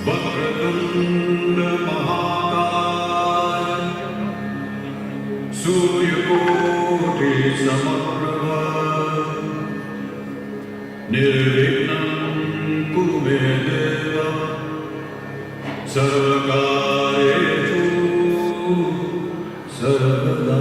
वक्रतुण्ड महाकाय सूर्यकोटि समप्रभा निर्विघ्नं कुरु मे देव सर्वकार्येषु सर्वदा।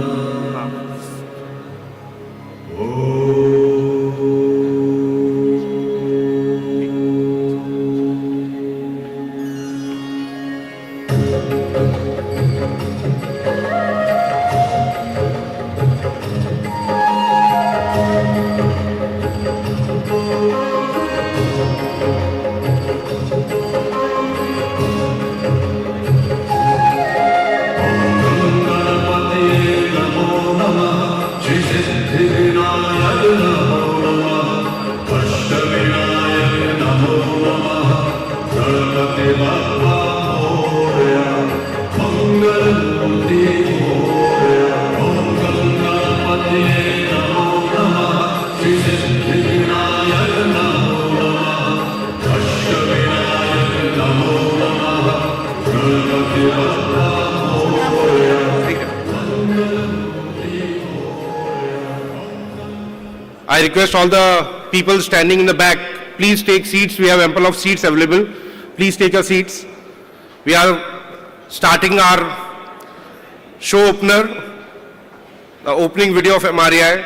I request all the people standing in the back, please take seats. We have ample of seats available. Please take your seats. We are starting our show opener, the opening video of IMRC.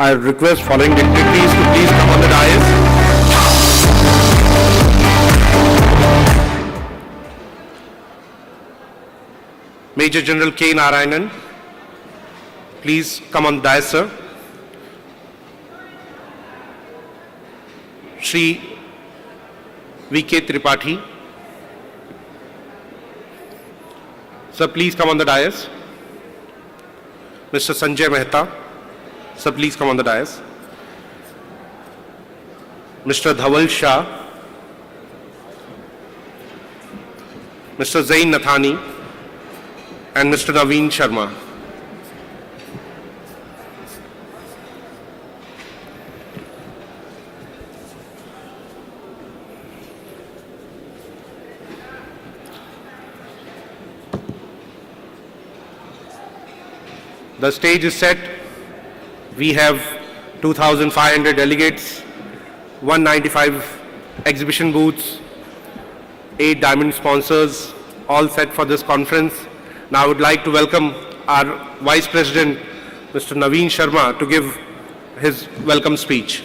I request following dignitaries to please come on the dais. Major General K. Narayanan, please come on the dais, sir. Shri V.K. Tripathi, sir, please come on the dais. Mr. Sanjay Mehta, sir, please come on the dais. Mr. Dhaval Shah, Mr. Zain Nathani, and Mr. Naveen Sharma. The stage is set. We have 2,500 delegates, 195 exhibition booths, 8 diamond sponsors, all set for this conference. Now I would like to welcome our Vice President, Mr. Naveen Sharma, to give his welcome speech.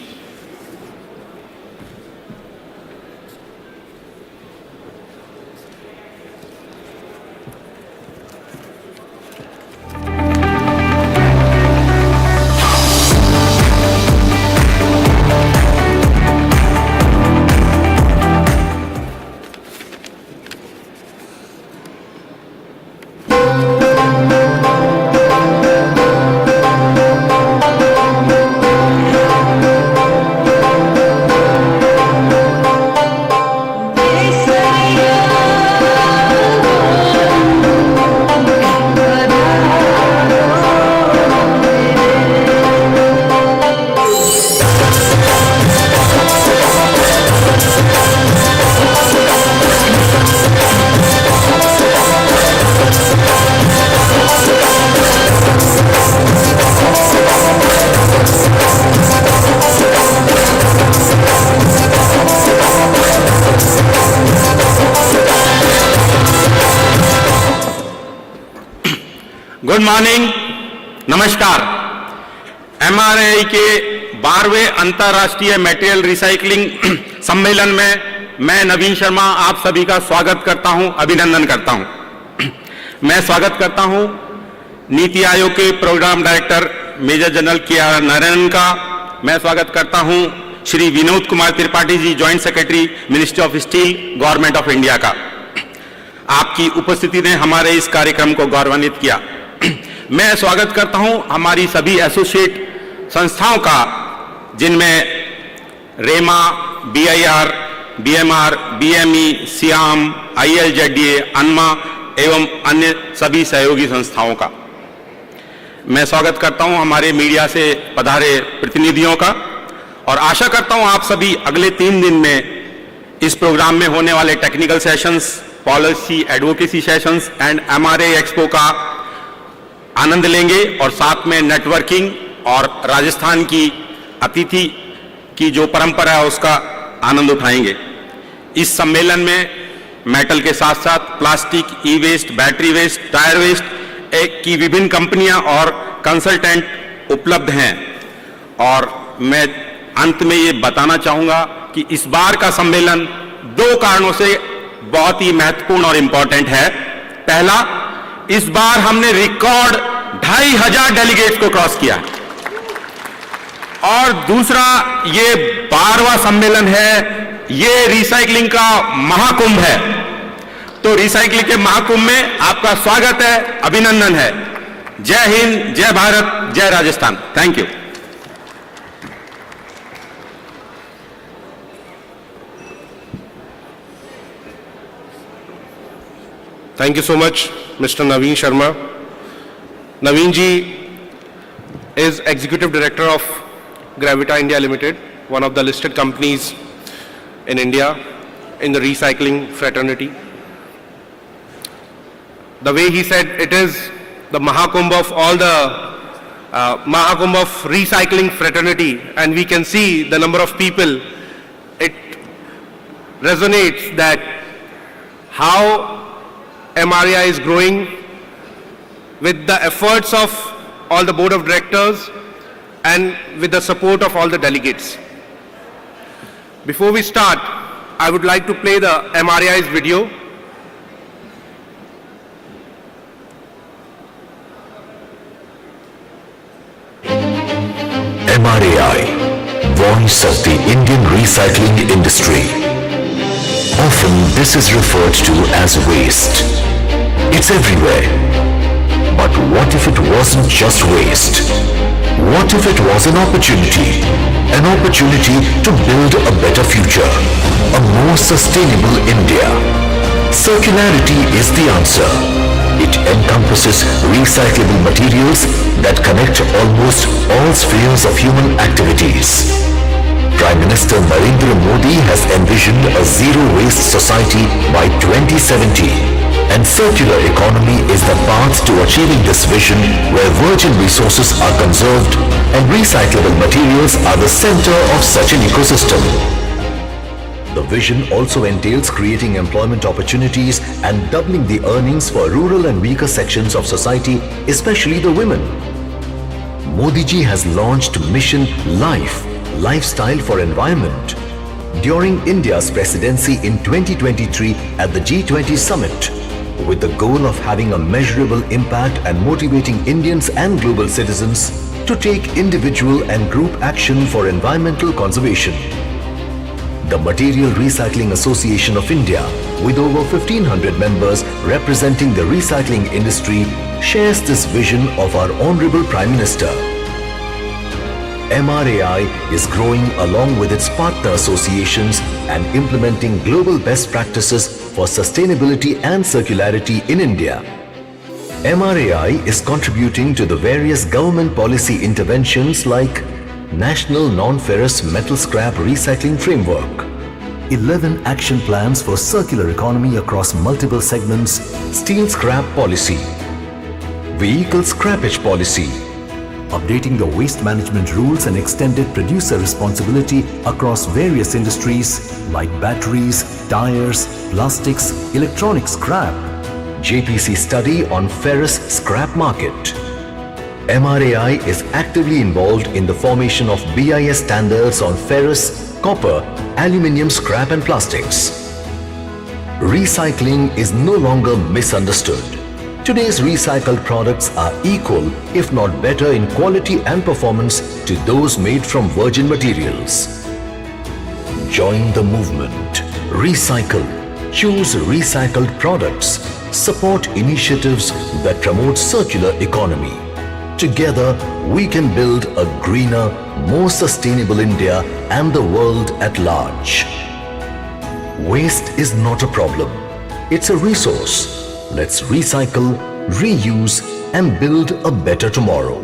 Good morning, नमस्कार। MRI के 12वें अंतर्राष्ट्रीय material recycling सम्मेलन में मैं नवीन शर्मा आप सभी का स्वागत करता हूं, अभिनंदन करता हूं। मैं स्वागत करता हूं नीति आयोग के program director major general K R. Narayanan का। मैं स्वागत करता हूं Shri Vinod Kumar Tripathi ji, joint secretary, ministry of steel, government of India का। आपकी उपस्थिति ने हमारे इस कार्यक्रम को गौरवान्वित किया। मैं स्वागत करता हूं हमारी सभी एसोसिएट संस्थाओं का, जिनमें रेमा, बीआईआर, बीएमआर, बीएमई, सियाम, आईएलजेडीए, अनमा एवं अन्य सभी सहयोगी संस्थाओं का। मैं स्वागत करता हूं हमारे मीडिया से पधारे प्रतिनिधियों का और आशा करता हूं आप सभी अगले 3 दिन में इस प्रोग्राम में होने वाले technical sessions, policy advocacy sessions and MRI expo का आनंद लेंगे और साथ में नेटवर्किंग और राजस्थान की अतिथि की जो परंपरा है उसका आनंद उठाएंगे। इस सम्मेलन में मेटल के साथ साथ plastic, e waste, battery waste, tyre waste की विभिन्न कंपनियां और कंसल्टेंट उपलब्ध हैं। और मैं अंत में ये बताना चाहूंगा कि इस बार का सम्मेलन 2 कारणों से बहुत ही महत्वपूर्ण और इंपॉर्टेंट है। पहला, इस बार हमने रिकॉर्ड 2500 डेलीगेट्स को क्रॉस किया और दूसरा, ये 12वां सम्मेलन है, ये रिसाइकलिंग का महाकुंभ है। तो रिसाइकलिंग के महाकुंभ में आपका स्वागत है, अभिनंदन है। जय हिंद, जय भारत, जय Rajasthan. Thank you. Thank you so much, Mr. Naveen Sharma. Naveen ji is Executive Director of Gravita India Limited, one of the listed companies in India in the recycling fraternity. The way he said, it is the Mahakumbh of all the Mahakumbh of recycling fraternity, and we can see the number of people. It resonates that how MRI is growing with the efforts of all the board of directors and with the support of all the delegates. Before we start, I would like to play the MRI's video. MRAI, Voice of the Indian Recycling Industry. Often this is referred to as waste. It's everywhere. But what if it wasn't just waste? What if it was an opportunity? An opportunity to build a better future, a more sustainable India. So Circularity is the answer. It encompasses recyclable materials that connect almost all spheres of human activities. Prime Minister Narendra Modi has envisioned a zero-waste society by 2070, and circular economy is the path to achieving this vision, where virgin resources are conserved and recyclable materials are the center of such an ecosystem. The vision also entails creating employment opportunities and doubling the earnings for rural and weaker sections of society, especially the women. Modi ji has launched Mission Life, Lifestyle for Environment, during India's presidency in 2023 at the G20 Summit, with the goal of having a measurable impact and motivating Indians and global citizens to take individual and group action for environmental conservation. The Material Recycling Association of India, with over 1,500 members representing the recycling industry, shares this vision of our Honorable Prime Minister. MRAI is growing along with its partner associations and implementing global best practices for sustainability and circularity in India. MRAI is contributing to the various government policy interventions like National Non-Ferrous Metal Scrap Recycling Framework, 11 action plans for circular economy across multiple segments, steel scrap policy, vehicle scrappage policy, updating the waste management rules and extended producer responsibility across various industries like batteries, tires, plastics, electronic scrap, JPC study on ferrous scrap market. MRAI is actively involved in the formation of BIS standards on ferrous, copper, aluminium scrap and plastics. Recycling is no longer misunderstood. Today's recycled products are equal, if not better, in quality and performance to those made from virgin materials. Join the movement. Recycle. Choose recycled products. Support initiatives that promote circular economy. Together, we can build a greener, more sustainable India and the world at large. Waste is not a problem. It's a resource. Let's recycle, reuse, and build a better tomorrow.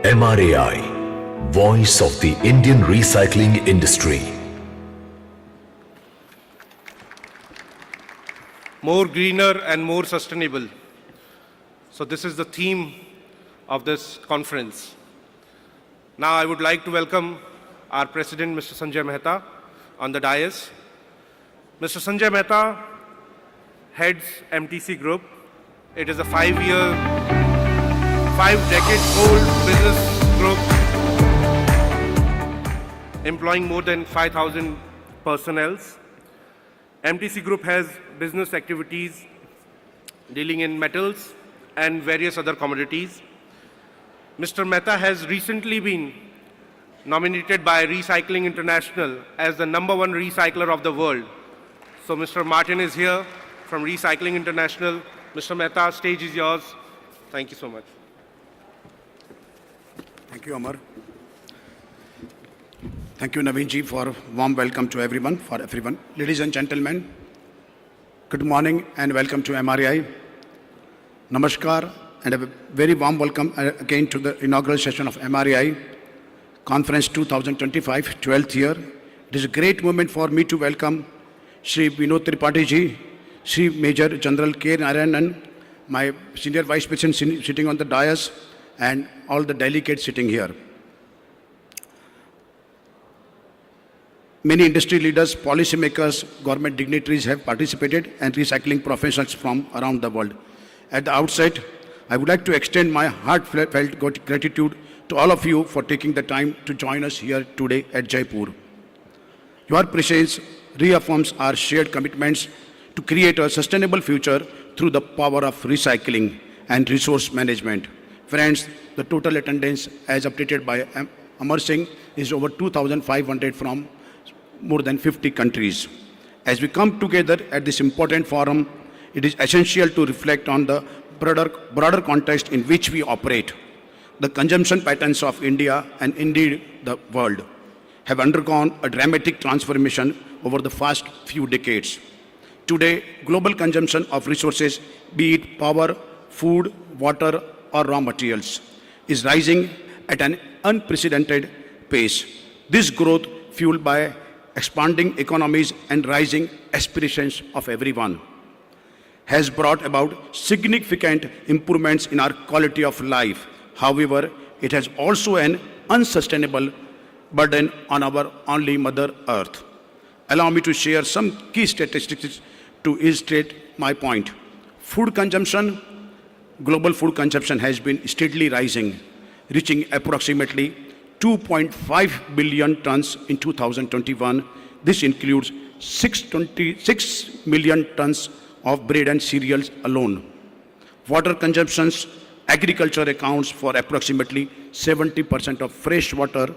MRAI, Voice of the Indian Recycling Industry. More greener and more sustainable. So this is the theme of this conference. Now I would like to welcome our President, Mr. Sanjay Mehta, on the dais. Mr. Sanjay Mehta heads MTC Group. It is a 5-decade-old business group employing more than 5,000 personnel. MTC Group has business activities dealing in metals and various other commodities. Mr. Mehta has recently been nominated by Recycling International as the #1 recycler of the world. So Mr. Martin is here from Recycling International. Mr. Mehta, stage is yours. Thank you so much. Thank you, Amar. Thank you, Naveen ji, for warm welcome to everyone, Ladies and gentlemen, good morning and welcome to MRAI. Namaskar and a very warm welcome again to the inaugural session of MRAI Conference 2025, 12th year. It is a great moment for me to welcome Shri Vinod Tripathi ji, Shri Major General K. Narayanan, my Senior Vice President sitting on the dais, and all the delegates sitting here. Many industry leaders, policymakers, government dignitaries have participated and recycling professionals from around the world. At the outset, I would like to extend my heartfelt gratitude to all of you for taking the time to join us here today at Jaipur. Your presence reaffirms our shared commitments to create a sustainable future through the power of recycling and resource management. Friends, the total attendance as updated by Amar Singh is over 2,500 from more than 50 countries. As we come together at this important forum, it is essential to reflect on the broader context in which we operate. The consumption patterns of India and indeed the world have undergone a dramatic transformation over the past few decades. Today, global consumption of resources, be it power, food, water, or raw materials, is rising at an unprecedented pace. This growth, fueled by expanding economies and rising aspirations of everyone, has brought about significant improvements in our quality of life. However, it has also an unsustainable burden on our only Mother Earth. Allow me to share some key statistics to illustrate my point. Food consumption, global food consumption has been steadily rising, reaching approximately 2.5 billion tons in 2021. This includes 626 million tons of bread and cereals alone. Water consumptions, agriculture accounts for approximately 70% of fresh water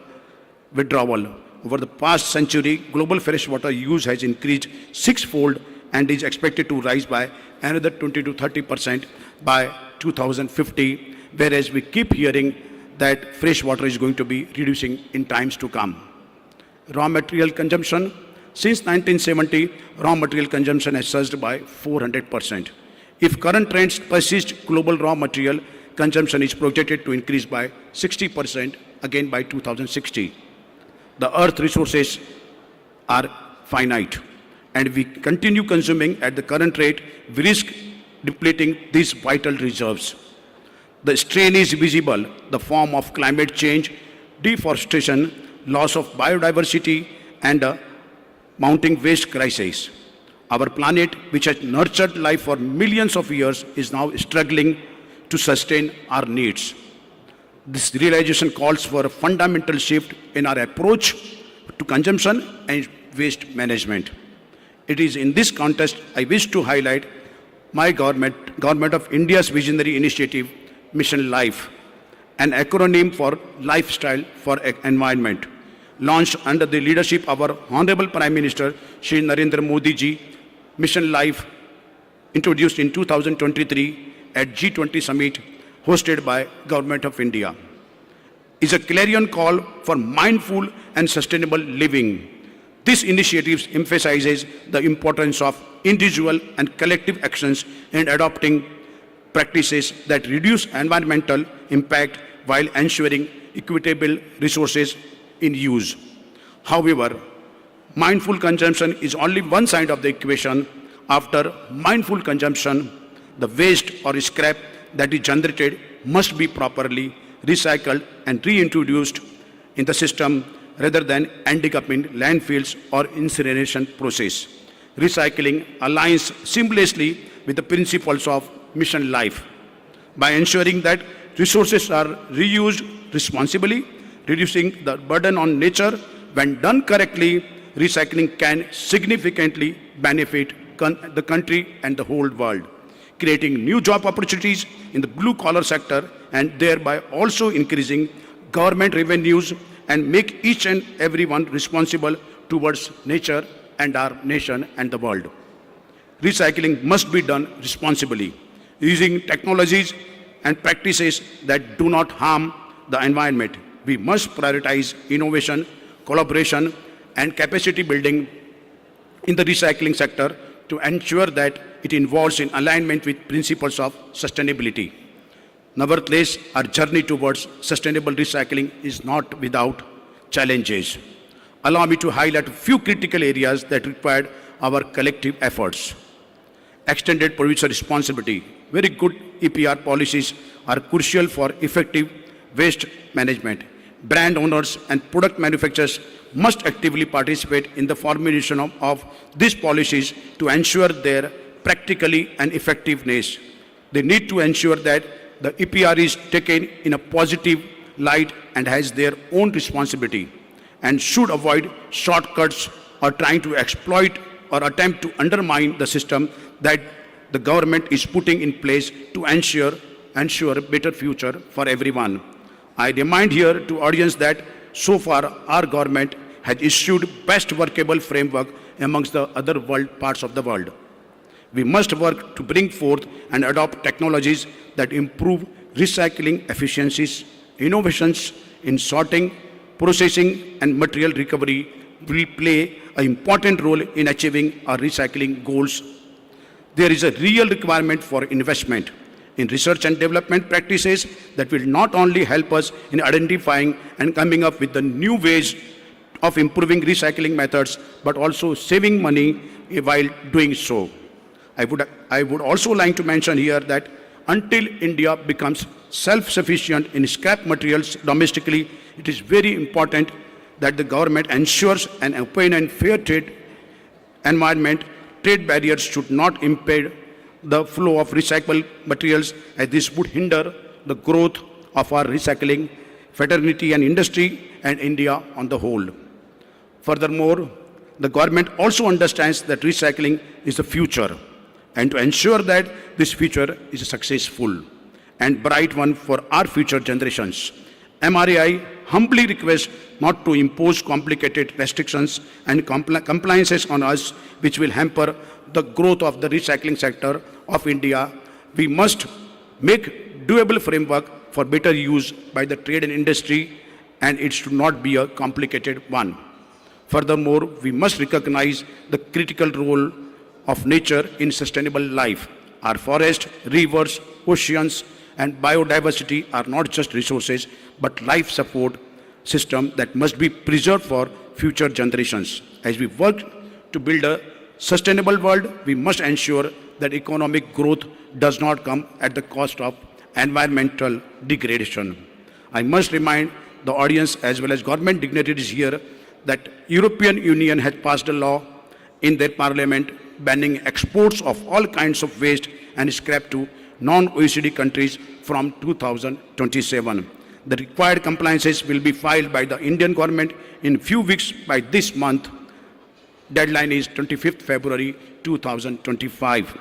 withdrawal. Over the past century, global freshwater use has increased sixfold and is expected to rise by another 20 to 30% by 2050, whereas we keep hearing that fresh water is going to be reducing in times to come. Raw material consumption. Since 1970, raw material consumption has surged by 400%. If current trends persist, global raw material consumption is projected to increase by 60% again by 2060. The earth resources are finite, and we continue consuming at the current rate, we risk depleting these vital reserves. The strain is visible, the form of climate change, deforestation, loss of biodiversity, and a mounting waste crisis. Our planet, which has nurtured life for millions of years, is now struggling to sustain our needs. This realization calls for a fundamental shift in our approach to consumption and waste management. It is in this context I wish to highlight my Government of India's visionary initiative, Mission Life, an acronym for Lifestyle for Environment, launched under the leadership of our Honorable Prime Minister, Shri Narendra Modi ji. Mission Life, introduced in 2023 at G20 Summit, hosted by Government of India, is a clarion call for mindful and sustainable living. This initiative emphasizes the importance of individual and collective actions in adopting practices that reduce environmental impact while ensuring equitable resources in use. However, mindful consumption is only one side of the equation. After mindful consumption, the waste or scrap that is generated must be properly recycled and reintroduced in the system rather than ending up in landfills or incineration process. Recycling aligns seamlessly with the principles of Mission Life by ensuring that resources are reused responsibly, reducing the burden on nature. When done correctly, recycling can significantly benefit the country and the whole world, creating new job opportunities in the blue-collar sector and thereby also increasing government revenues and make each and everyone responsible towards nature and our nation and the world. Recycling must be done responsibly, using technologies and practices that do not harm the environment. We must prioritize innovation, collaboration, and capacity building in the recycling sector to ensure that it involves in alignment with principles of sustainability. Nevertheless, our journey towards sustainable recycling is not without challenges. Allow me to highlight a few critical areas that require our collective efforts. Extended producer responsibility. Very good EPR policies are crucial for effective waste management. Brand owners and product manufacturers must actively participate in the formulation of these policies to ensure their practically and effectiveness. They need to ensure that the EPR is taken in a positive light and has their own responsibility, and should avoid shortcuts or trying to exploit or attempt to undermine the system that the government is putting in place to ensure a better future for everyone. I remind here to audience that so far our government has issued best workable framework amongst the other parts of the world. We must work to bring forth and adopt technologies that improve recycling efficiencies, innovations in sorting, processing and material recovery will play an important role in achieving our recycling goals. There is a real requirement for investment in research and development practices that will not only help us in identifying and coming up with the new ways of improving recycling methods, but also saving money while doing so. I would also like to mention here that until India becomes self-sufficient in scrap materials domestically, it is very important that the government ensures an open and fair trade environment. Trade barriers should not impede the flow of recyclable materials, as this would hinder the growth of our recycling fraternity and industry and India on the whole. Furthermore, the government also understands that recycling is the future, and to ensure that this future is a successful and bright one for our future generations, MRAI humbly requests not to impose complicated restrictions and compliances on us which will hamper the growth of the recycling sector of India. We must make doable framework for better use by the trade and industry, and it should not be a complicated one. Furthermore, we must recognize the critical role of nature in sustainable life. Our forests, rivers, oceans, and biodiversity are not just resources, but life support system that must be preserved for future generations. As we work to build a sustainable world, we must ensure that economic growth does not come at the cost of environmental degradation. I must remind the audience as well as government dignitaries here that European Union has passed a law in their parliament banning exports of all kinds of waste and scrap to non-OECD countries from 2027. The required compliances will be filed by the Indian government in few weeks by this month. Deadline is 25th February 2025.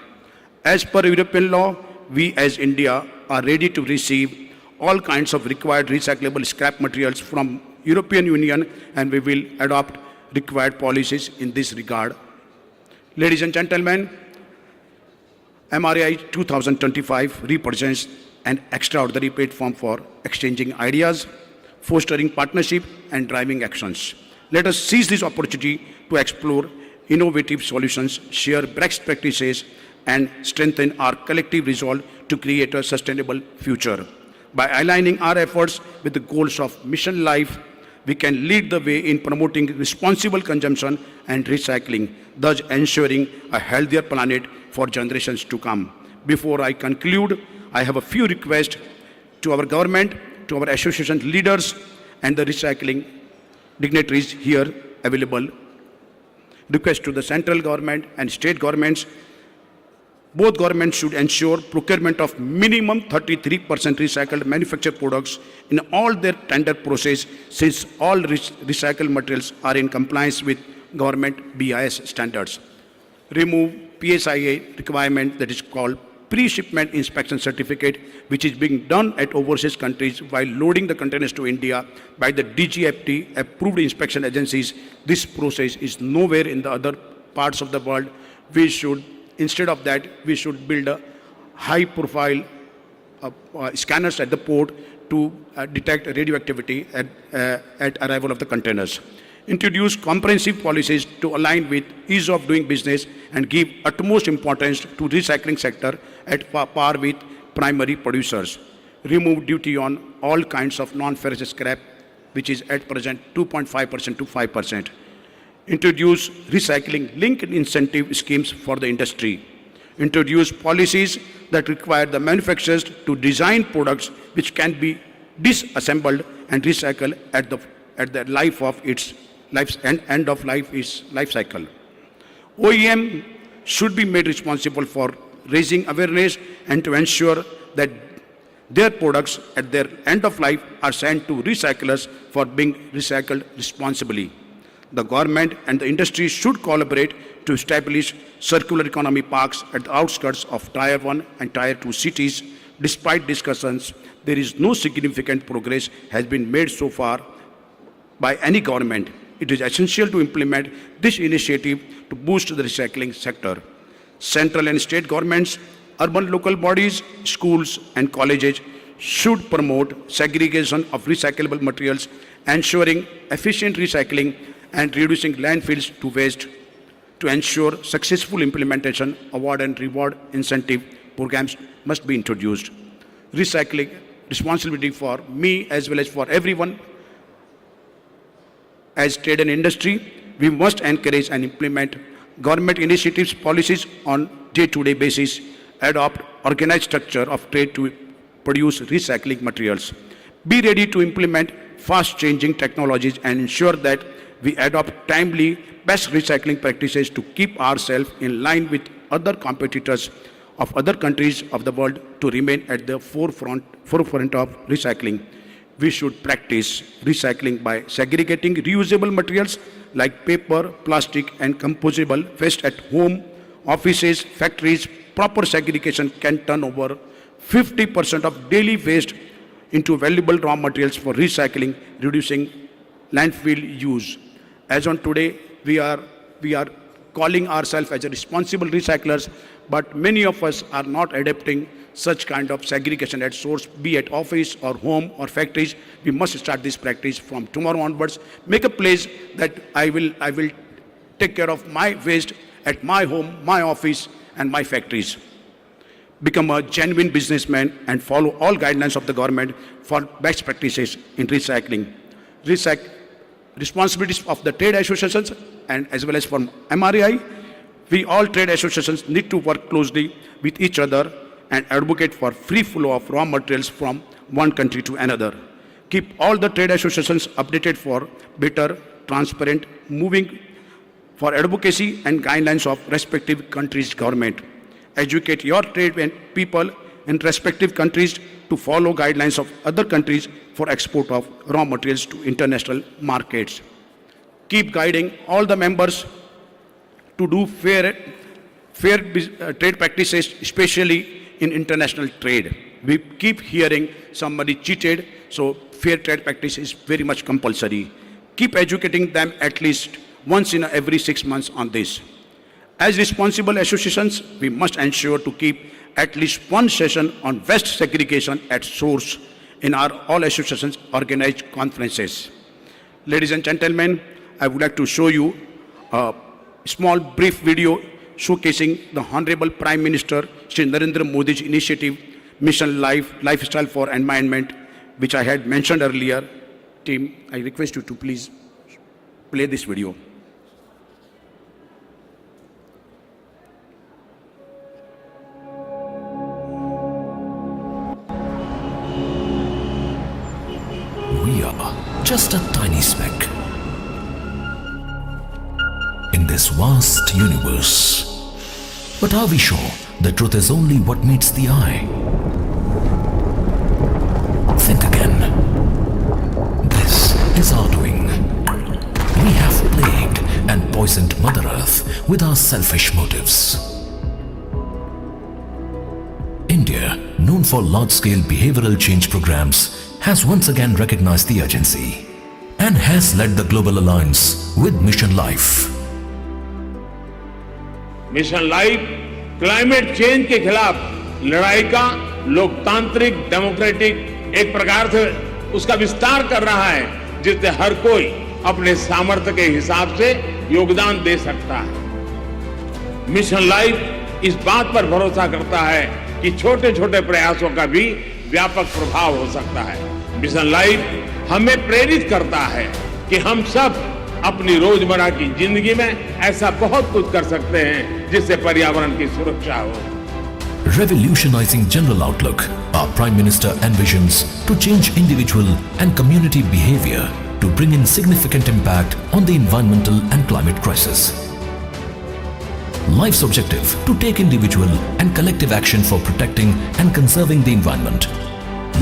As per European law, we as India are ready to receive all kinds of required recyclable scrap materials from European Union, and we will adopt required policies in this regard. Ladies and gentlemen, MRAI 2025 represents an extraordinary platform for exchanging ideas, fostering partnership, and driving actions. Let us seize this opportunity to explore innovative solutions, share best practices, and strengthen our collective resolve to create a sustainable future. By aligning our efforts with the goals of Mission Life, we can lead the way in promoting responsible consumption and recycling, thus ensuring a healthier planet for generations to come. Before I conclude, I have a few requests to our government, to our association leaders, and the recycling dignitaries here available. Request to the central government and state governments. Both governments should ensure procurement of minimum 33% recycled manufactured products in all their tender process, since all recycled materials are in compliance with government BIS standards. Remove PSIA requirement that is called pre-shipment inspection certificate, which is being done at overseas countries while loading the containers to India by the DGFT approved inspection agencies. This process is nowhere in the other parts of the world. Instead of that, we should build a high-profile scanners at the port to detect radioactivity at arrival of the containers. Introduce comprehensive policies to align with ease of doing business and give utmost importance to recycling sector at par with primary producers. Remove duty on all kinds of non-ferrous scrap, which is at present 2.5% to 5%. Introduce recycling-linked incentive schemes for the industry. Introduce policies that require the manufacturers to design products which can be disassembled and recycled at the life of its end of life cycle. OEM should be made responsible for raising awareness and to ensure that their products at their end of life are sent to recyclers for being recycled responsibly. The government and the industry should collaborate to establish circular economy parks at the outskirts of Tier 1 and Tier 2 cities. Despite discussions, there is no significant progress has been made so far by any government. It is essential to implement this initiative to boost the recycling sector. Central and state governments, urban local bodies, schools and colleges should promote segregation of recyclable materials ensuring efficient recycling and reducing landfills to waste. To ensure successful implementation, award and reward incentive programs must be introduced. Recycling responsibility for me as well as for everyone as trade and industry. We must encourage and implement government initiatives, policies on day-to-day basis, adopt organized structure of trade to produce recycling materials. Be ready to implement fast-changing technologies and ensure that we adopt timely best recycling practices to keep ourselves in line with other competitors of other countries of the world to remain at the forefront of recycling. We should practice recycling by segregating reusable materials like paper, plastic, and composable waste at home, offices, factories. Proper segregation can turn over 50% of daily waste into valuable raw materials for recycling, reducing landfill use. As on today, we are calling ourselves as a responsible recyclers, but many of us are not adapting such kind of segregation at source, be it office or home or factories. We must start this practice from tomorrow onwards. Make a place that I will take care of my waste at my home, my office, and my factories. Become a genuine businessman and follow all guidelines of the government for best practices in recycling. Responsibilities of the trade associations and as well as from MRI, we all trade associations need to work closely with each other and advocate for free flow of raw materials from one country to another. Keep all the trade associations updated for better, transparent, moving for advocacy and guidelines of respective countries' government. Educate your trade and people in respective countries to follow guidelines of other countries for export of raw materials to international markets. Keep guiding all the members to do fair trade practices, especially in international trade. We keep hearing somebody cheated, so fair trade practice is very much compulsory. Keep educating them at least once in every 6 months on this. As responsible associations, we must ensure to keep at least one session on waste segregation at source in our all associations organized conferences. Ladies and gentlemen, I would like to show you a small brief video showcasing the Honorable Prime Minister Shri Narendra Modi's initiative, Mission Life, Lifestyle for Environment, which I had mentioned earlier. Team, I request you to please play this video. We are just a tiny speck in this vast universe. But are we sure the truth is only what meets the eye? Think again. This is our doing. We have plagued and poisoned Mother Earth with our selfish motives. India, known for large-scale behavioral change programs, has once again recognized the urgency and has led the global alliance with Mission Life. Mission life climate change के खिलाफ लड़ाई का लोकतांत्रिक democratic एक प्रकार से उसका विस्तार कर रहा है, जिससे हर कोई अपने सामर्थ्य के हिसाब से योगदान दे सकता है। मिशन लाइफ इस बात पर भरोसा करता है कि छोटे छोटे प्रयासों का भी व्यापक प्रभाव हो सकता है। मिशन लाइफ हमें प्रेरित करता है कि हम सब अपनी रोजमर्रा की जिंदगी में ऐसा बहुत कुछ कर सकते हैं जिससे पर्यावरण की सुरक्षा हो। Revolutionizing general outlook, our Prime Minister envisions to change individual and community behavior to bring in significant impact on the environmental and climate crisis. Life's objective to take individual and collective action for protecting and conserving the environment.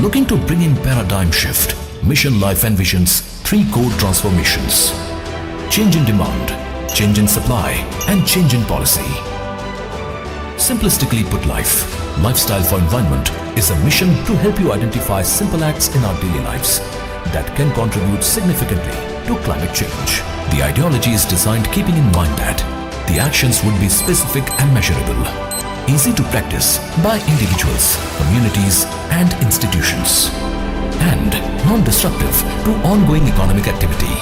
Looking to bring in paradigm shift, Mission Life envisions 3 core transformations: change in demand, change in supply, and change in policy. Simplistically put, Lifestyle for Environment is a mission to help you identify simple acts in our daily lives that can contribute significantly to climate change. The ideology is designed keeping in mind that the actions would be specific and measurable, easy to practice by individuals, communities, and institutions. and non-disruptive to ongoing economic activity,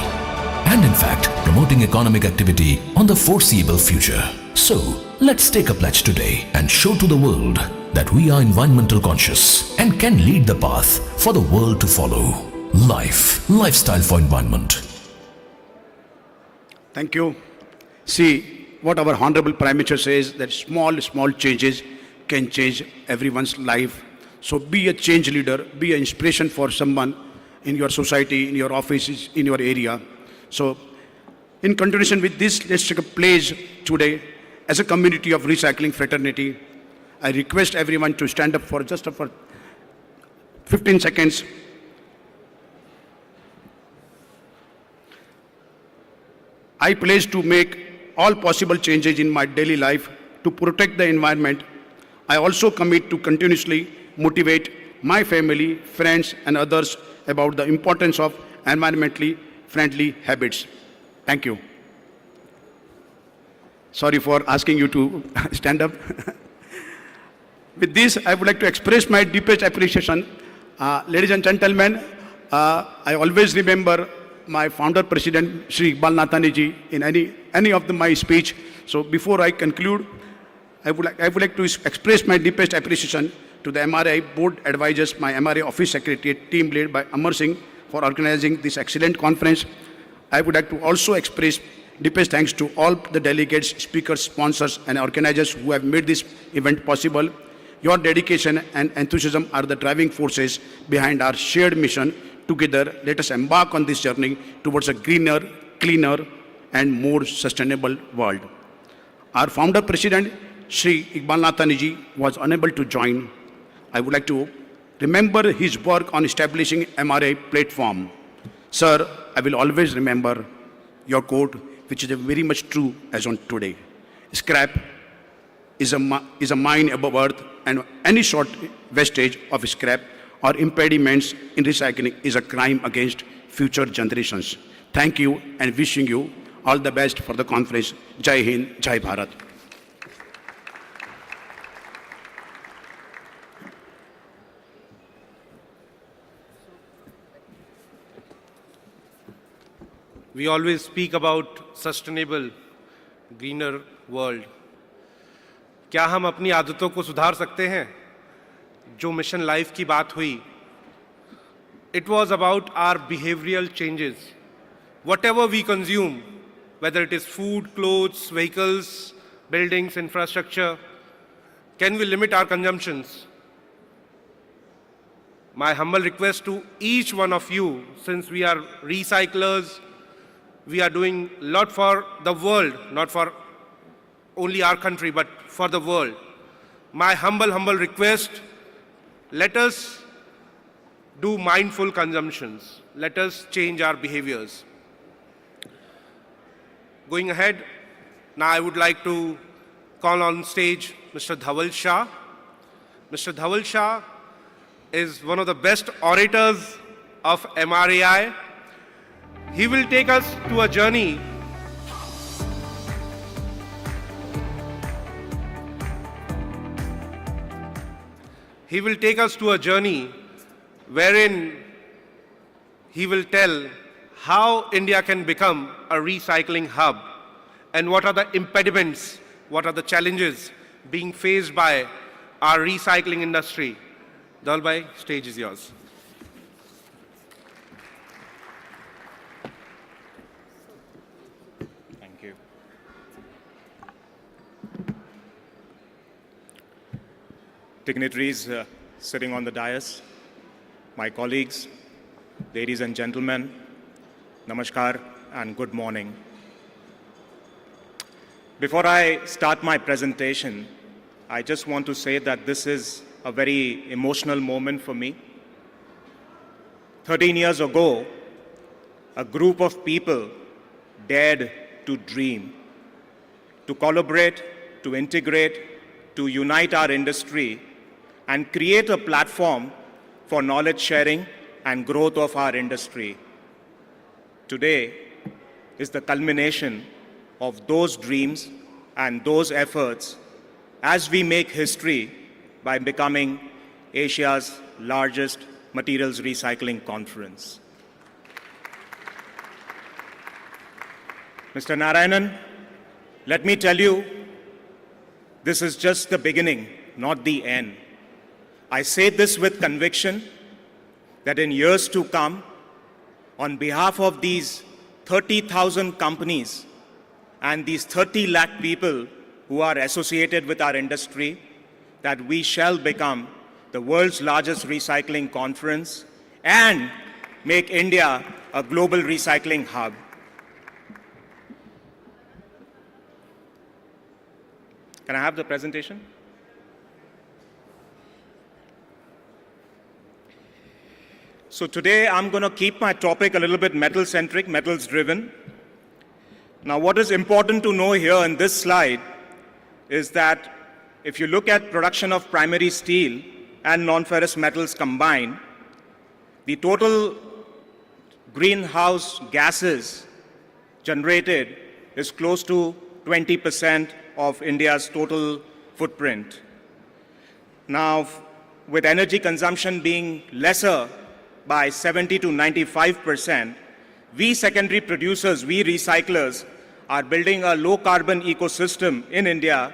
and in fact promoting economic activity on the foreseeable future. So, let's take a pledge today and show to the world that we are environmental conscious and can lead the path for the world to follow. Lifestyle for environment. Thank you. See, what our Honorable Prime Minister says, that small changes can change everyone's life. So be a change leader, be an inspiration for someone in your society, in your offices, in your area. So in continuation with this, let's take a pledge today. As a community of recycling fraternity, I request everyone to stand up for 15 seconds. I pledge to make all possible changes in my daily life to protect the environment. I also commit to continuously motivate my family, friends, and others about the importance of environmentally friendly habits. Thank you. Sorry for asking you to stand up. With this, I would like to express my deepest appreciation. Ladies and gentlemen, I always remember my founder president, Shri Iqbal Nathani ji, in any of my speech. So before I conclude, I would like to express my deepest appreciation to the MRI board advisors, my MRI office secretariat team led by Amar Singh for organizing this excellent conference. I would like to also express deepest thanks to all the delegates, speakers, sponsors, and organizers who have made this event possible. Your dedication and enthusiasm are the driving forces behind our shared mission. Together, let us embark on this journey towards a greener, cleaner, and more sustainable world. Our founder president, Shri Iqbal Nathani ji, was unable to join. I would like to remember his work on establishing MRI platform. Sir, I will always remember your quote, which is very much true as on today. Scrap is a mine above earth, and any short wastage of scrap or impediments in recycling is a crime against future generations. Thank you and wishing you all the best for the conference. Jai Hind, Jai Bharat. We always speak about sustainable, greener world. क्या हम अपनी आदतों को सुधार सकते हैं? जो mission life की बात हुई, it was about our behavioral changes. Whatever we consume, whether it is food, clothes, vehicles, buildings, infrastructure, can we limit our consumptions? My humble request to each one of you, since we are recyclers, we are doing a lot for the world, not for only our country, but for the world. My humble request, let us do mindful consumptions. Let us change our behaviors. Going ahead, now I would like to call on stage Mr. Dhaval Shah. Mr. Dhaval Shah is one of the best orators of MRAI. He will take us to a journey wherein he will tell how India can become a recycling hub and what are the impediments, what are the challenges being faced by our recycling industry. Dhaval bhai, stage is yours. Thank you. Dignitaries sitting on the dais, my colleagues, ladies and gentlemen, namaskar and good morning. Before I start my presentation, I just want to say that this is a very emotional moment for me. 13 years ago, a group of people dared to dream, to collaborate, to integrate, to unite our industry and create a platform for knowledge sharing and growth of our industry. Today is the culmination of those dreams and those efforts as we make history by becoming Asia's largest Materials Recycling Conference. Mr. Narayanan, let me tell you, this is just the beginning, not the end. I say this with conviction that in years to come, on behalf of these 30,000 companies and these 30 lakh people who are associated with our industry, that we shall become the world's largest recycling conference and make India a global recycling hub. Can I have the presentation? So today I'm going to keep my topic a little bit metal-centric, metals-driven. Now what is important to know here in this slide is that if you look at production of primary steel and non-ferrous metals combined, the total greenhouse gases generated is close to 20% of India's total footprint. Now, with energy consumption being lesser by 70 to 95%, we secondary producers, we recyclers, are building a low-carbon ecosystem in India,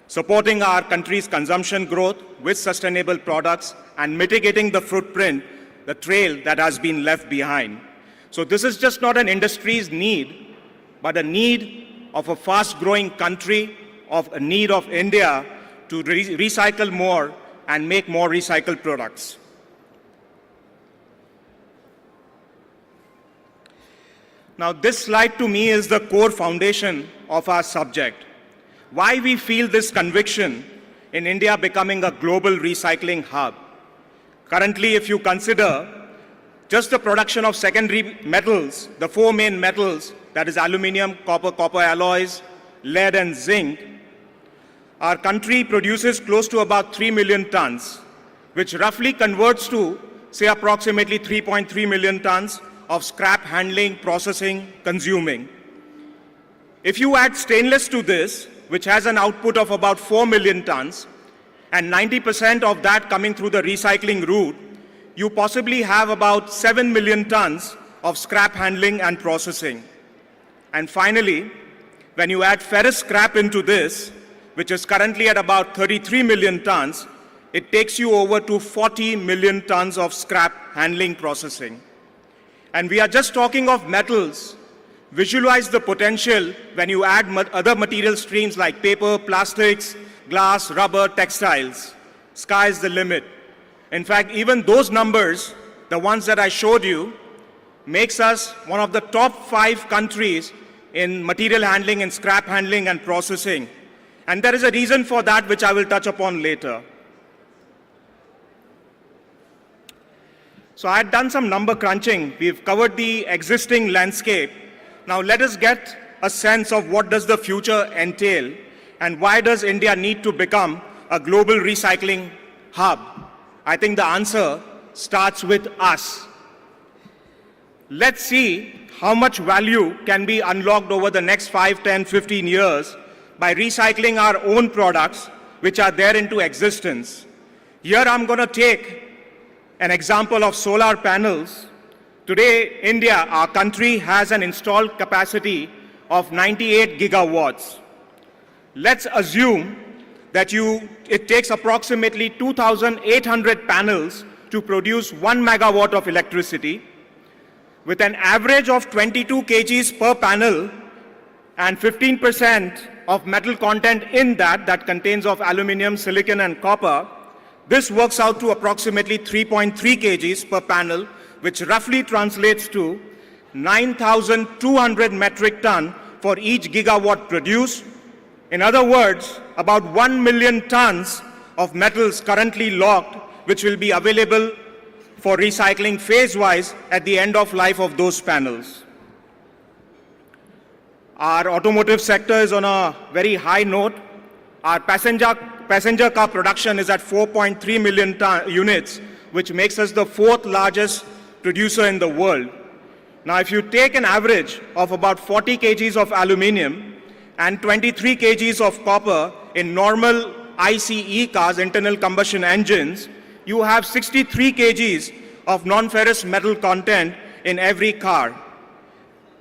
supporting our country's consumption growth with sustainable products and mitigating the footprint, the trail that has been left behind. So this is just not an industry's need, but a need of a fast-growing country, of a need of India to recycle more and make more recycled products. Now, this slide to me is the core foundation of our subject. Why we feel this conviction in India becoming a global recycling hub. Currently, if you consider just the production of secondary metals, the four main metals, that is aluminum, copper, copper alloys, lead and zinc, our country produces close to about 3 million tons, which roughly converts to, say, approximately 3.3 million tons of scrap handling, processing, consuming. If you add stainless to this, which has an output of about 4 million tons, and 90% of that coming through the recycling route, you possibly have about 7 million tons of scrap handling and processing. And finally, when you add ferrous scrap into this, which is currently at about 33 million tons, it takes you over to 40 million tons of scrap handling processing. And we are just talking of metals. Visualize the potential when you add other material streams like paper, plastics, glass, rubber, textiles. Sky's the limit. In fact, even those numbers, the ones that I showed you, makes us one of the top 5 countries in material handling and scrap handling and processing. And there is a reason for that, which I will touch upon later. So I had done some number crunching. We've covered the existing landscape. Now let us get a sense of what does the future entail and why does India need to become a global recycling hub? I think the answer starts with us. Let's see how much value can be unlocked over the next 5, 10, 15 years by recycling our own products which are there into existence. Here I'm going to take an example of solar panels. Today, India, our country, has an installed capacity of 98 gigawatts. Let's assume that it takes approximately 2,800 panels to produce 1 megawatt of electricity, with an average of 22 kgs per panel and 15% of metal content in that contains of aluminum, silicon and copper. This works out to approximately 3.3 kgs per panel, which roughly translates to 9,200 metric ton for each gigawatt produced. In other words, about 1 million tons of metals currently locked, which will be available for recycling phase-wise at the end of life of those panels. Our automotive sector is on a very high note. Our passenger car production is at 4.3 million units, which makes us the 4th largest producer in the world. Now, if you take an average of about 40 kgs of aluminum and 23 kgs of copper in normal ICE cars, internal combustion engines, you have 63 kgs of non-ferrous metal content in every car.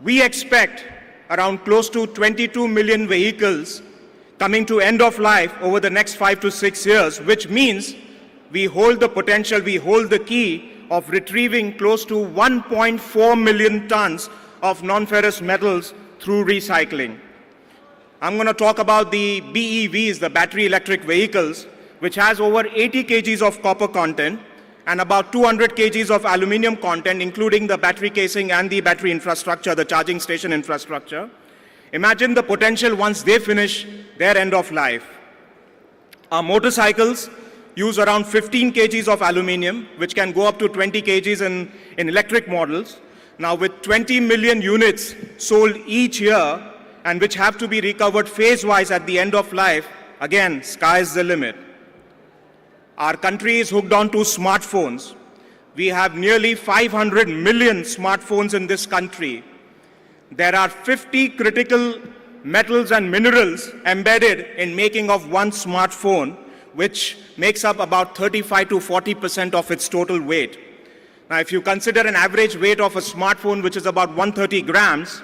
We expect around close to 22 million vehicles coming to end of life over the next 5 to 6 years, which means we hold the potential, we hold the key of retrieving close to 1.4 million tons of non-ferrous metals through recycling. I'm going to talk about the BEVs, the battery electric vehicles, which has over 80 kgs of copper content and about 200 kgs of aluminum content, including the battery casing and the battery infrastructure, the charging station infrastructure. Imagine the potential once they finish their end of life. Our motorcycles use around 15 kgs of aluminum, which can go up to 20 kgs in electric models. Now, with 20 million units sold each year, and which have to be recovered phase-wise at the end of life, again, sky is the limit. Our country is hooked on to smartphones. We have nearly 500 million smartphones in this country. There are 50 critical metals and minerals embedded in making of one smartphone, which makes up about 35 to 40% of its total weight. Now, if you consider an average weight of a smartphone, which is about 130 grams,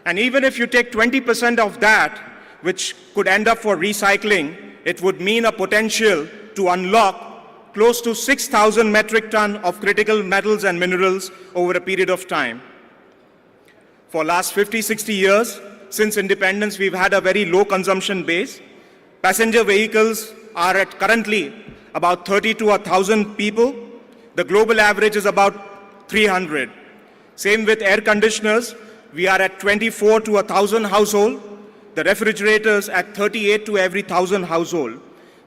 and even if you take 20% of that, which could end up for recycling, it would mean a potential to unlock close to 6,000 metric ton of critical metals and minerals over a period of time. For last 50, 60 years, since independence, we've had a very low consumption base. Passenger vehicles are at currently about 30 to 1,000 people. The global average is about 300. Same with air conditioners. We are at 24 to 1,000 household. The refrigerators at 38 to every 1,000 household.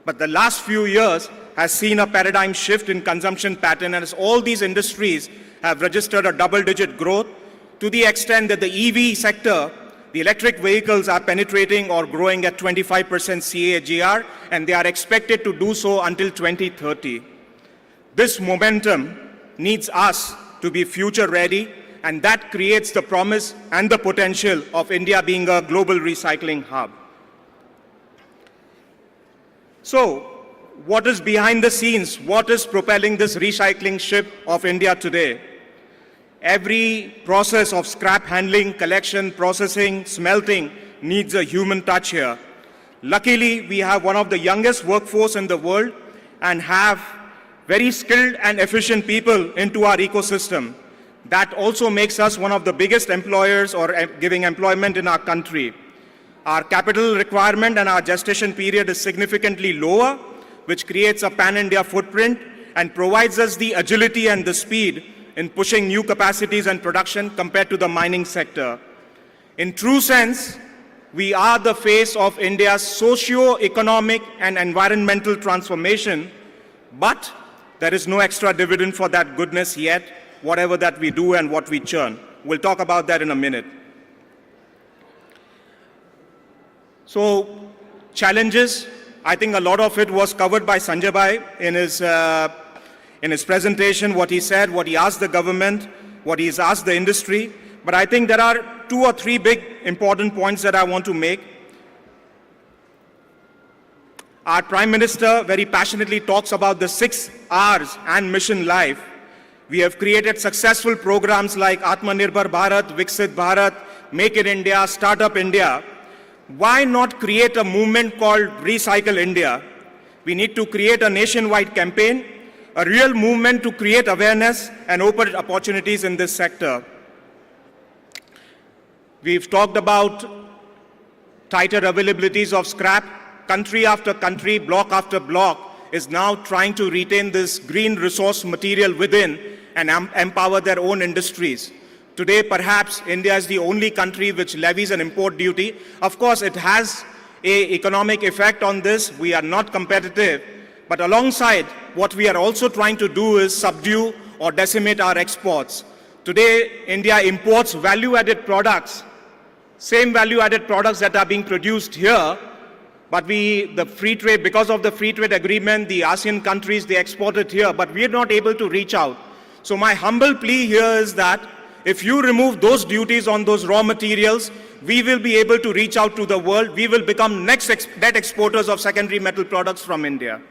But the last few years has seen a paradigm shift in consumption pattern, and as all these industries have registered a double-digit growth, to the extent that the EV sector, the electric vehicles are penetrating or growing at 25% CAGR, and they are expected to do so until 2030. This momentum needs us to be future ready, and that creates the promise and the potential of India being a global recycling hub. So, what is behind the scenes? What is propelling this recycling ship of India today? Every process of scrap handling, collection, processing, smelting needs a human touch here. Luckily, we have one of the youngest workforce in the world and have very skilled and efficient people into our ecosystem. That also makes us one of the biggest employers or giving employment in our country. Our capital requirement and our gestation period is significantly lower, which creates a pan-India footprint and provides us the agility and the speed in pushing new capacities and production compared to the mining sector. In true sense, we are the face of India's socio-economic and environmental transformation, but there is no extra dividend for that goodness yet, whatever that we do and what we churn. We'll talk about that in a minute. So, challenges, I think a lot of it was covered by Sanjay Bhai in his presentation, what he said, what he asked the government, what he's asked the industry. But I think there are 2 or 3 big important points that I want to make. Our Prime Minister very passionately talks about the 6 R's and Mission Life. We have created successful programs like Atmanirbhar Bharat, Viksit Bharat, Make in India, Startup India. Why not create a movement called Recycle India? We need to create a nationwide campaign, a real movement to create awareness and open opportunities in this sector. We've talked about tighter availabilities of scrap. Country after country, block after block is now trying to retain this green resource material within and empower their own industries. Today, perhaps, India is the only country which levies an import duty. Of course, it has an economic effect on this. We are not competitive. But alongside, what we are also trying to do is subdue or decimate our exports. Today, India imports value-added products, same value-added products that are being produced here, but the free trade, because of the free trade agreement, the ASEAN countries, they export it here, but we are not able to reach out. So my humble plea here is that if you remove those duties on those raw materials, we will be able to reach out to the world. We will become net exporters of secondary metal products from India.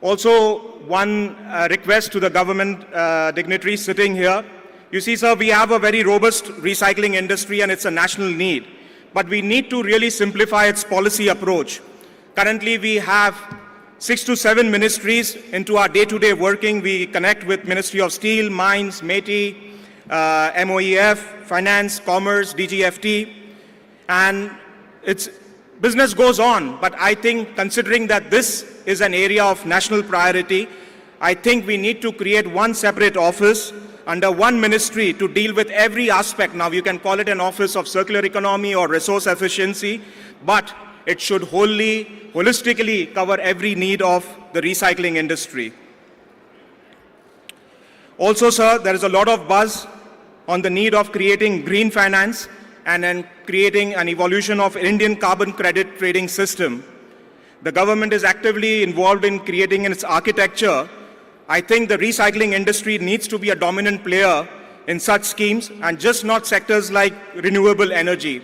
Also, one request to the government dignitaries sitting here. You see, sir, we have a very robust recycling industry and it's a national need. But we need to really simplify its policy approach. Currently, we have 6 to 7 ministries into our day-to-day working. We connect with Ministry of Steel, Mines, METI, MOEF, Finance, Commerce, DGFT, and it's business goes on. But I think considering that this is an area of national priority, I think we need to create one separate office under one ministry to deal with every aspect. Now, you can call it an office of circular economy or resource efficiency, but it should holistically cover every need of the recycling industry. Also, sir, there is a lot of buzz on the need of creating green finance and then creating an evolution of Indian carbon credit trading system. The government is actively involved in creating its architecture. I think the recycling industry needs to be a dominant player in such schemes and just not sectors like renewable energy.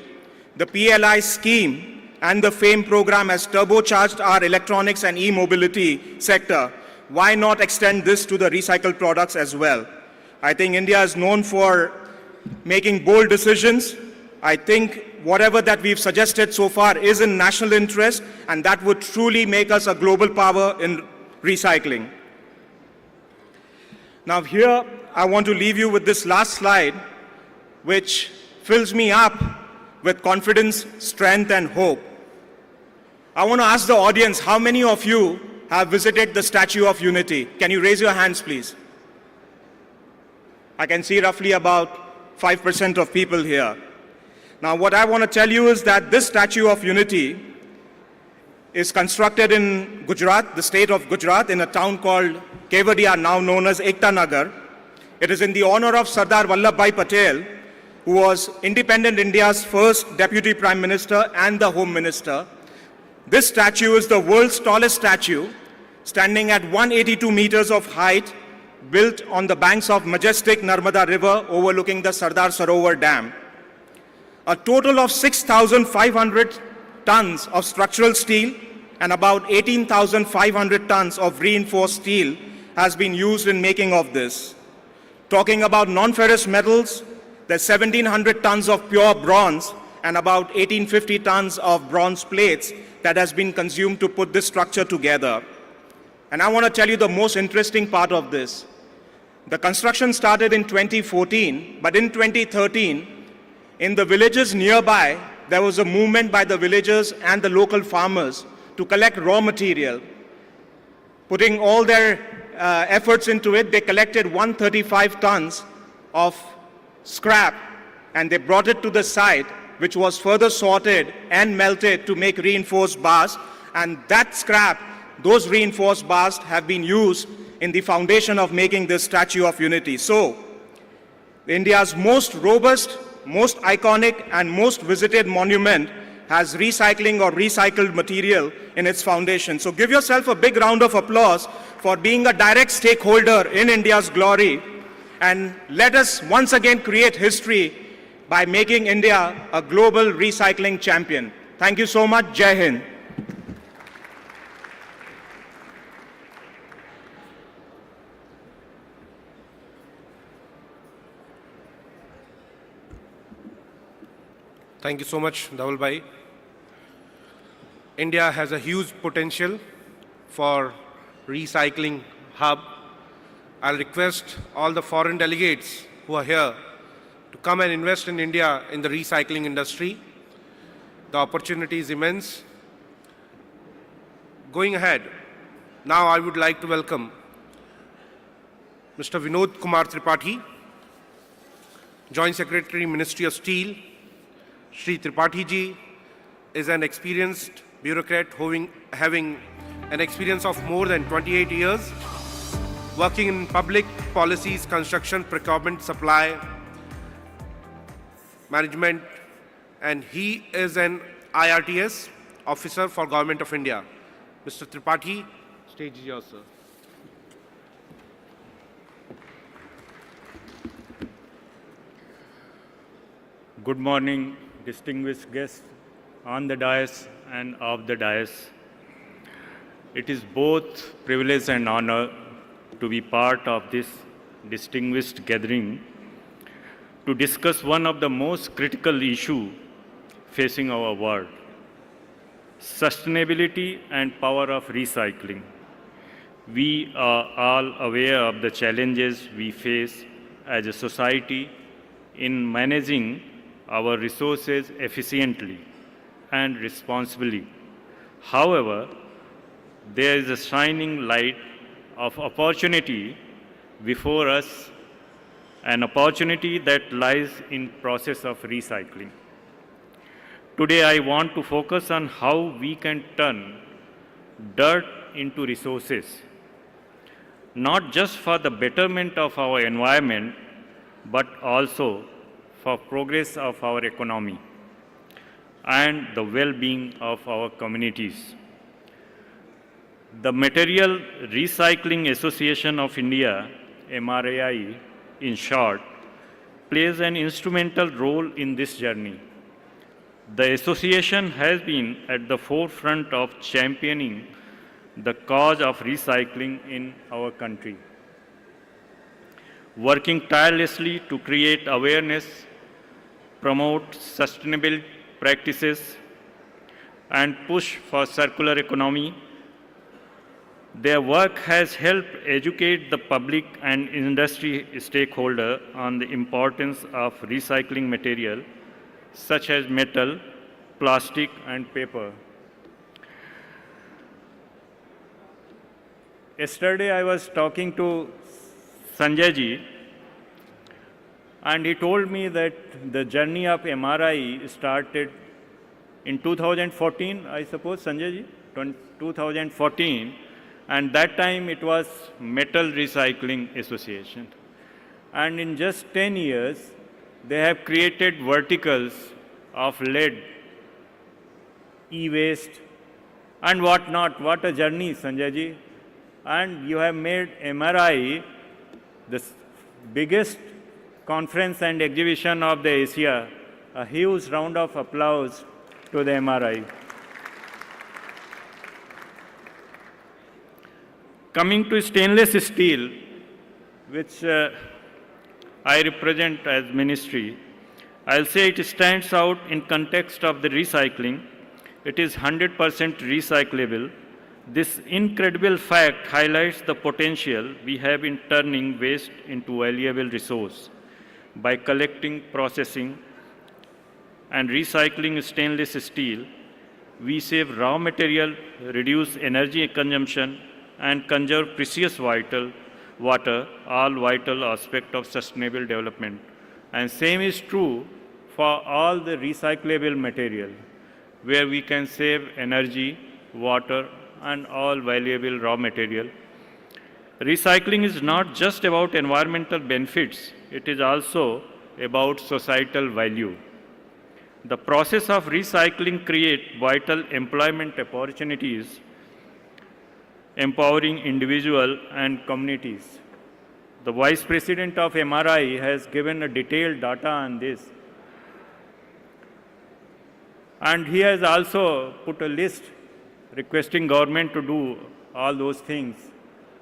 The PLI scheme and the FAME program has turbocharged our electronics and e-mobility sector. Why not extend this to the recycled products as well? I think India is known for making bold decisions. I think whatever that we've suggested so far is in national interest, and that would truly make us a global power in recycling. Now here, I want to leave you with this last slide, which fills me up with confidence, strength, and hope. I want to ask the audience, how many of you have visited the Statue of Unity? Can you raise your hands, please? I can see roughly about 5% of people here. Now, what I want to tell you is that this Statue of Unity is constructed in Gujarat, the state of Gujarat, in a town called Kevadia, now known as Ekta Nagar. It is in the honor of Sardar Vallabhbhai Patel, who was independent India's first Deputy Prime Minister and the Home Minister. This statue is the world's tallest statue, standing at 182 meters of height, built on the banks of majestic Narmada River overlooking the Sardar Sarovar Dam. A total of 6,500 tons of structural steel and about 18,500 tons of reinforced steel has been used in making of this. Talking about non-ferrous metals, there's 1,700 tons of pure bronze and about 1,850 tons of bronze plates that has been consumed to put this structure together. And I want to tell you the most interesting part of this. The construction started in 2014, but in 2013, in the villages nearby, there was a movement by the villagers and the local farmers to collect raw material. Putting all their efforts into it, they collected 135 tons of scrap and they brought it to the site, which was further sorted and melted to make reinforced bars. And that scrap, those reinforced bars have been used in the foundation of making this Statue of Unity. So, India's most robust, most iconic and most visited monument has recycling or recycled material in its foundation. So give yourself a big round of applause for being a direct stakeholder in India's glory, and let us once again create history by making India a global recycling champion. Thank you so much. Jai Hind. Thank you so much, Dhaval Bhai. India has a huge potential for recycling hub. I'll request all the foreign delegates who are here to come and invest in India in the recycling industry. The opportunity is immense. Going ahead, now I would like to welcome Mr. Vinod Kumar Tripathi, Joint Secretary, Ministry of Steel. Shri Tripathi ji is an experienced bureaucrat having an experience of more than 28 years working in public policies, construction, procurement, supply, management, and he is an IRTS officer for Government of India. Mr. Tripathi, stage is yours, sir. Good morning, distinguished guests on the dais and off the dais. It is both privilege and honor to be part of this distinguished gathering to discuss one of the most critical issues facing our world, sustainability and power of recycling. We are all aware of the challenges we face as a society in managing our resources efficiently and responsibly. However, there is a shining light of opportunity before us, an opportunity that lies in process of recycling. Today I want to focus on how we can turn dirt into resources, not just for the betterment of our environment, but also for progress of our economy and the well-being of our communities. The Material Recycling Association of India, MRAI in short, plays an instrumental role in this journey. The association has been at the forefront of championing the cause of recycling in our country, working tirelessly to create awareness, promote sustainable practices, and push for circular economy. Their work has helped educate the public and industry stakeholders on the importance of recycling material such as metal, plastic, and paper. Yesterday I was talking to Sanjay ji, and he told me that the journey of MRI started in 2014, I suppose, Sanjay ji, 2014, and that time it was Metal Recycling Association. And in just 10 years, they have created verticals of lead, e-waste, and what not. What a journey, Sanjay ji. And you have made MRI the biggest conference and exhibition of the Asia. A huge round of applause to the MRI. Coming to stainless steel, which I represent as ministry, I'll say it stands out in context of the recycling. It is 100% recyclable. This incredible fact highlights the potential we have in turning waste into valuable resource. By collecting, processing, and recycling stainless steel, we save raw material, reduce energy consumption, and conserve precious vital water, all vital aspects of sustainable development. And same is true for all the recyclable material, where we can save energy, water, and all valuable raw material. Recycling is not just about environmental benefits, it is also about societal value. The process of recycling creates vital employment opportunities, empowering individuals and communities. The Vice President of MRI has given a detailed data on this. And he has also put a list requesting government to do all those things.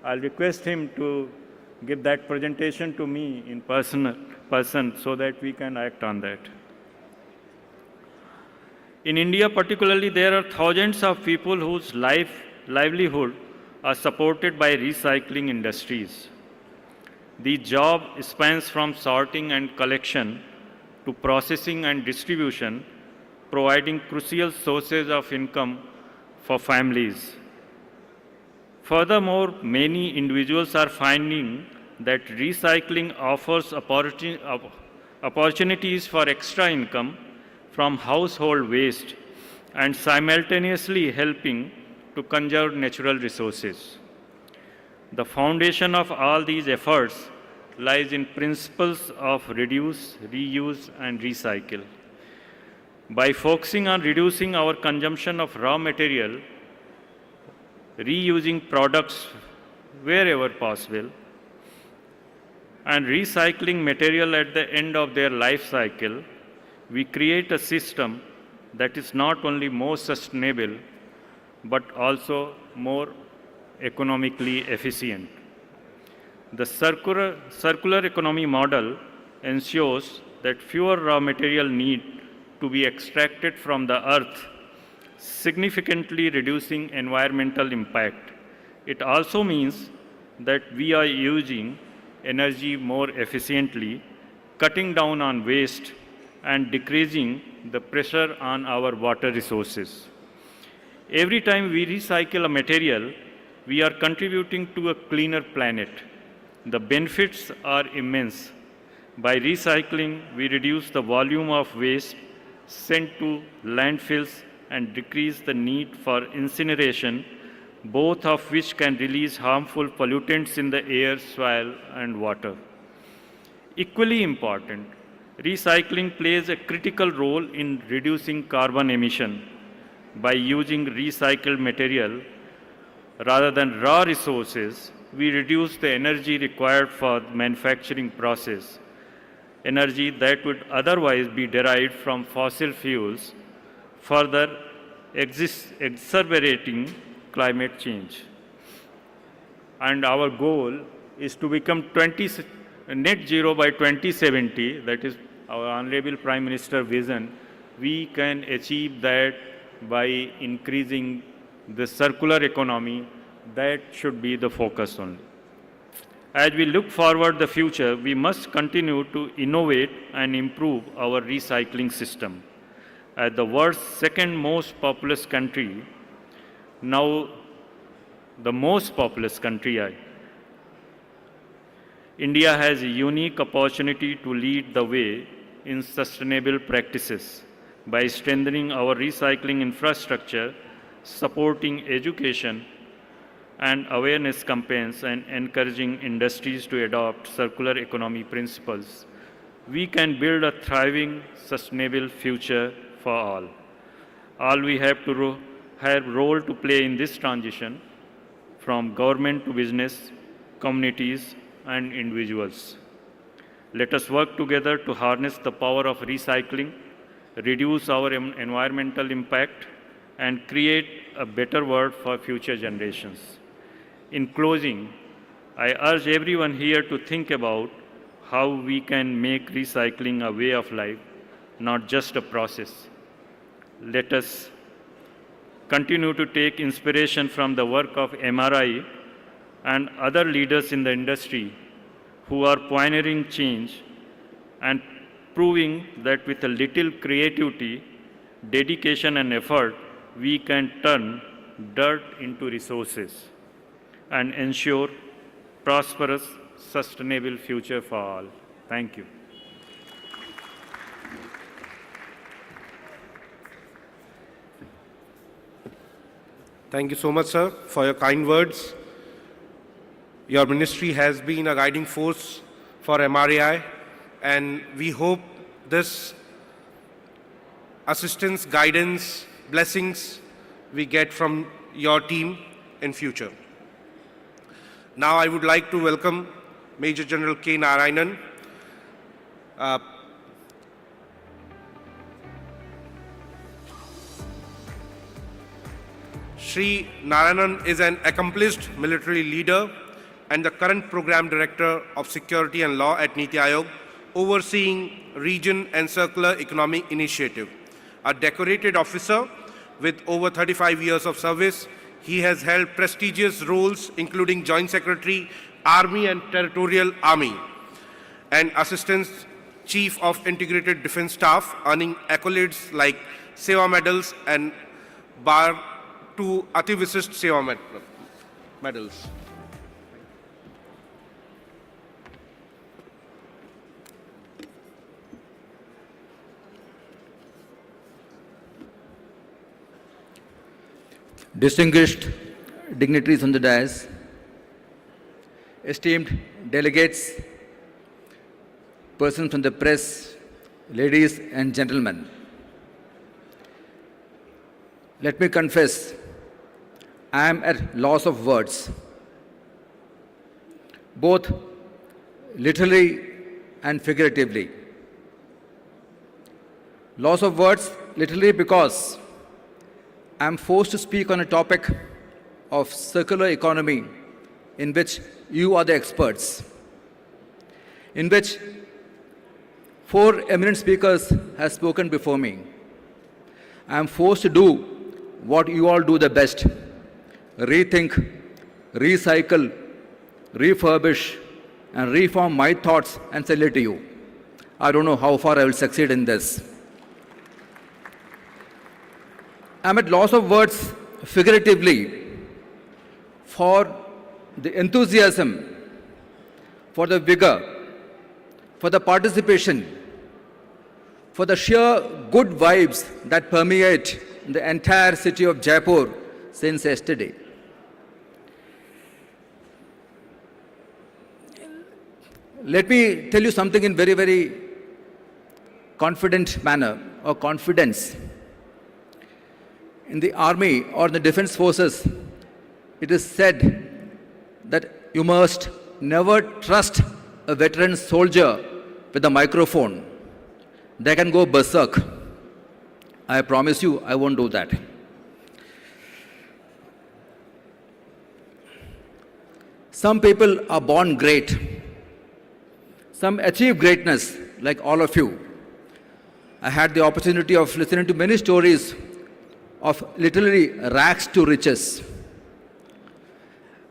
I'll request him to give that presentation to me in person so that we can act on that. In India particularly, there are thousands of people whose livelihood are supported by recycling industries. The job spans from sorting and collection to processing and distribution, providing crucial sources of income for families. Furthermore, many individuals are finding that recycling offers opportunities for extra income from household waste and simultaneously helping to conserve natural resources. The foundation of all these efforts lies in principles of reduce, reuse, and recycle. By focusing on reducing our consumption of raw material, reusing products wherever possible, and recycling material at the end of their life cycle, we create a system that is not only more sustainable, but also more economically efficient. The circular economy model ensures that fewer raw material need to be extracted from the earth, significantly reducing environmental impact. It also means that we are using energy more efficiently, cutting down on waste, and decreasing the pressure on our water resources. Every time we recycle a material, we are contributing to a cleaner planet. The benefits are immense. By recycling, we reduce the volume of waste sent to landfills and decrease the need for incineration, both of which can release harmful pollutants in the air, soil, and water. Equally important, recycling plays a critical role in reducing carbon emission. By using recycled material rather than raw resources, we reduce the energy required for the manufacturing process, energy that would otherwise be derived from fossil fuels, further exacerbating climate change. And our goal is to become net zero by 2070, that is our Honorable Prime Minister vision. We can achieve that by increasing the circular economy. That should be the focus only. As we look forward the future, we must continue to innovate and improve our recycling system. As the world's second most populous country, now the most populous country, India has a unique opportunity to lead the way in sustainable practices by strengthening our recycling infrastructure, supporting education and awareness campaigns, and encouraging industries to adopt circular economy principles. We can build a thriving, sustainable future for all. All we have to have role to play in this transition, from government to business, communities, and individuals. Let us work together to harness the power of recycling, reduce our environmental impact, and create a better world for future generations. In closing, I urge everyone here to think about how we can make recycling a way of life, not just a process. Let us continue to take inspiration from the work of MRI and other leaders in the industry who are pioneering change and proving that with a little creativity, dedication, and effort, we can turn dirt into resources and ensure prosperous, sustainable future for all. Thank you. Thank you so much, sir, for your kind words. Your ministry has been a guiding force for MRAI, and we hope this assistance, guidance, blessings we get from your team in future. Now I would like to welcome Major General K. Narayanan. Shri Narayanan is an accomplished military leader and the current Program Director of Security and Law at Niti Aayog, overseeing Region and Circular Economy Initiative. A decorated officer with over 35 years of service, he has held prestigious roles including Joint Secretary, Army and Territorial Army, and Assistant Chief of Integrated Defense Staff, earning accolades like Seva Medals and Bar to Ati Visisht Seva Medals. Distinguished dignitaries on the dais, esteemed delegates, persons from the press, ladies and gentlemen. Let me confess, I am at loss of words, both literally and figuratively. Loss of words literally because I'm forced to speak on a topic of circular economy in which you are the experts, in which 4 eminent speakers have spoken before me. I'm forced to do what you all do the best: rethink, recycle, refurbish, and reform my thoughts and sell it to you. I don't know how far I will succeed in this. I'm at loss of words figuratively for the enthusiasm, for the vigor, for the participation, for the sheer good vibes that permeate the entire city of Jaipur since yesterday. Let me tell you something in very, very confident manner or confidence. In the army or the defense forces, it is said that you must never trust a veteran soldier with a microphone. They can go berserk. I promise you, I won't do that. Some people are born great. Some achieve greatness, like all of you. I had the opportunity of listening to many stories of literally rags to riches.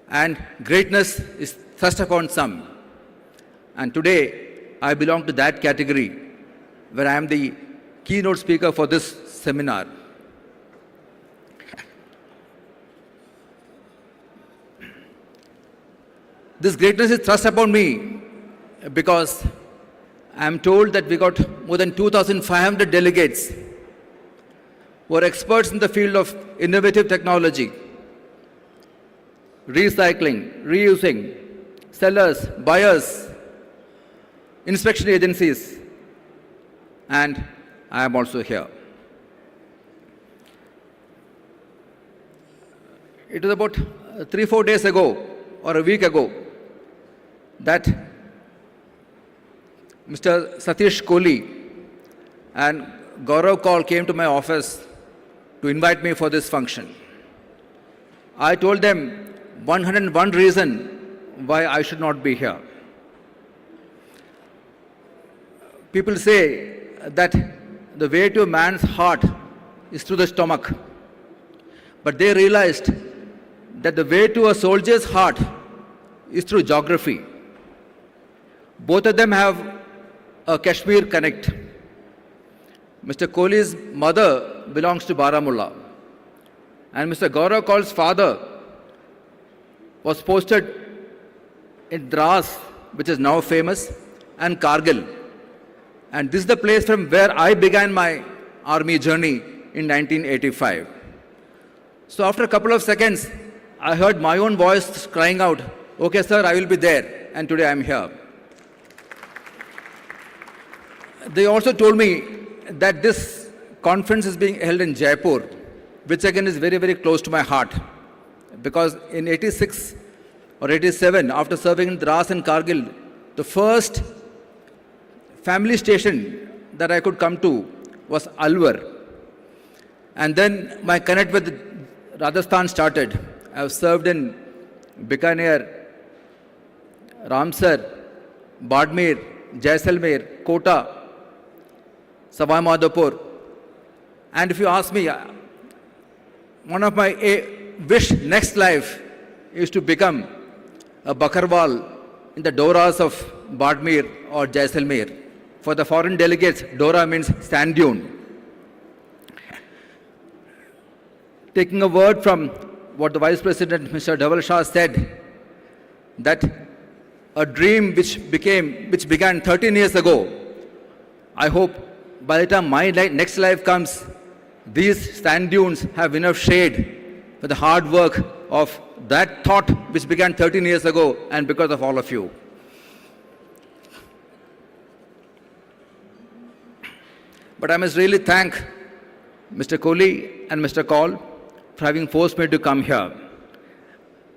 And greatness is thrust upon some. And today, I belong to that category, where I am the keynote speaker for this seminar. This greatness is thrust upon me because I am told that we got more than 2,500 delegates who are experts in the field of innovative technology, recycling, reusing, sellers, buyers, inspection agencies, and I am also here. It was about 3-4 days ago or a week ago that Mr. Satish Kohli and Gaurav Kaul came to my office to invite me for this function. I told them 101 reason why I should not be here. People say that the way to a man's heart is through the stomach. But they realized that the way to a soldier's heart is through geography. Both of them have a Kashmir connect. Mr. Kohli's mother belongs to Baramulla. And Mr. Gaurav Kaul's father was posted in Dras, which is now famous, and Kargil. And this is the place from where I began my army journey in 1985. So after a couple of seconds, I heard my own voice crying out, "Okay, sir, I will be there." And today I am here. They also told me that this conference is being held in Jaipur, which again is very, very close to my heart. Because in 86 or 87, after serving in Dras and Kargil, the first family station that I could come to was Alwar. And then my connect with Rajasthan started. I have served in Bikaner, Ramsar, Badmer, Jaisalmer, Kota, Savai Madhopur. And if you ask me, one of my wish next life is to become a Bakarwal in the Doras of Badmer or Jaisalmer. For the foreign delegates, Dora means sand dune. Taking a word from what the Vice President, Mr. Dhaval Shah, said, that a dream which began 13 years ago, I hope by the time my next life comes, these sand dunes have enough shade for the hard work of that thought which began 13 years ago, and because of all of you. But I must really thank Mr. Kohli and Mr. Kaul for having forced me to come here.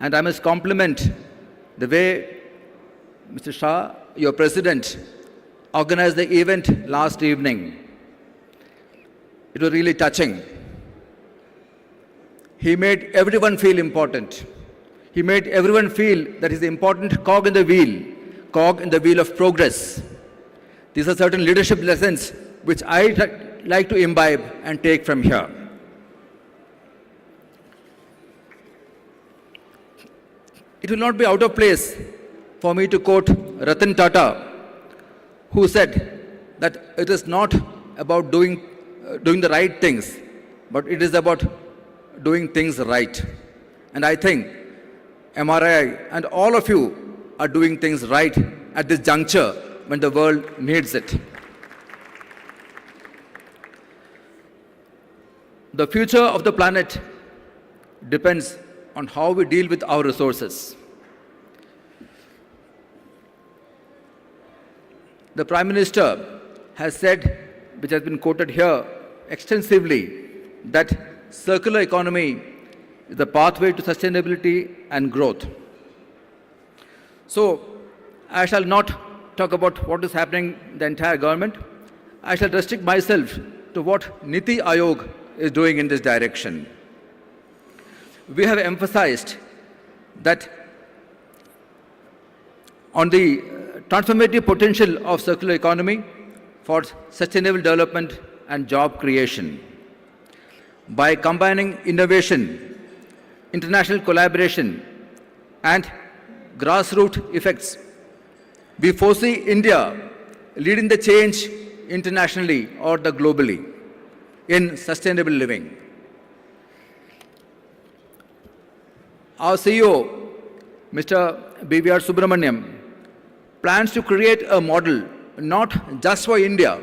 And I must compliment the way Mr. Shah, your president, organized the event last evening. It was really touching. He made everyone feel important. He made everyone feel that he's an important cog in the wheel of progress. These are certain leadership lessons which I like to imbibe and take from here. It will not be out of place for me to quote Ratan Tata, who said that it is not about doing the right things, but it is about doing things right. And I think MRI and all of you are doing things right at this juncture when the world needs it. The future of the planet depends on how we deal with our resources. The Prime Minister has said, which has been quoted here extensively, that circular economy is the pathway to sustainability and growth. So, I shall not talk about what is happening in the entire government. I shall restrict myself to what Niti Aayog is doing in this direction. We have emphasized that on the transformative potential of circular economy for sustainable development and job creation. By combining innovation, international collaboration, and grassroots effects, we foresee India leading the change internationally or the globally in sustainable living. Our CEO, Mr. BVR Subramaniam, plans to create a model not just for India,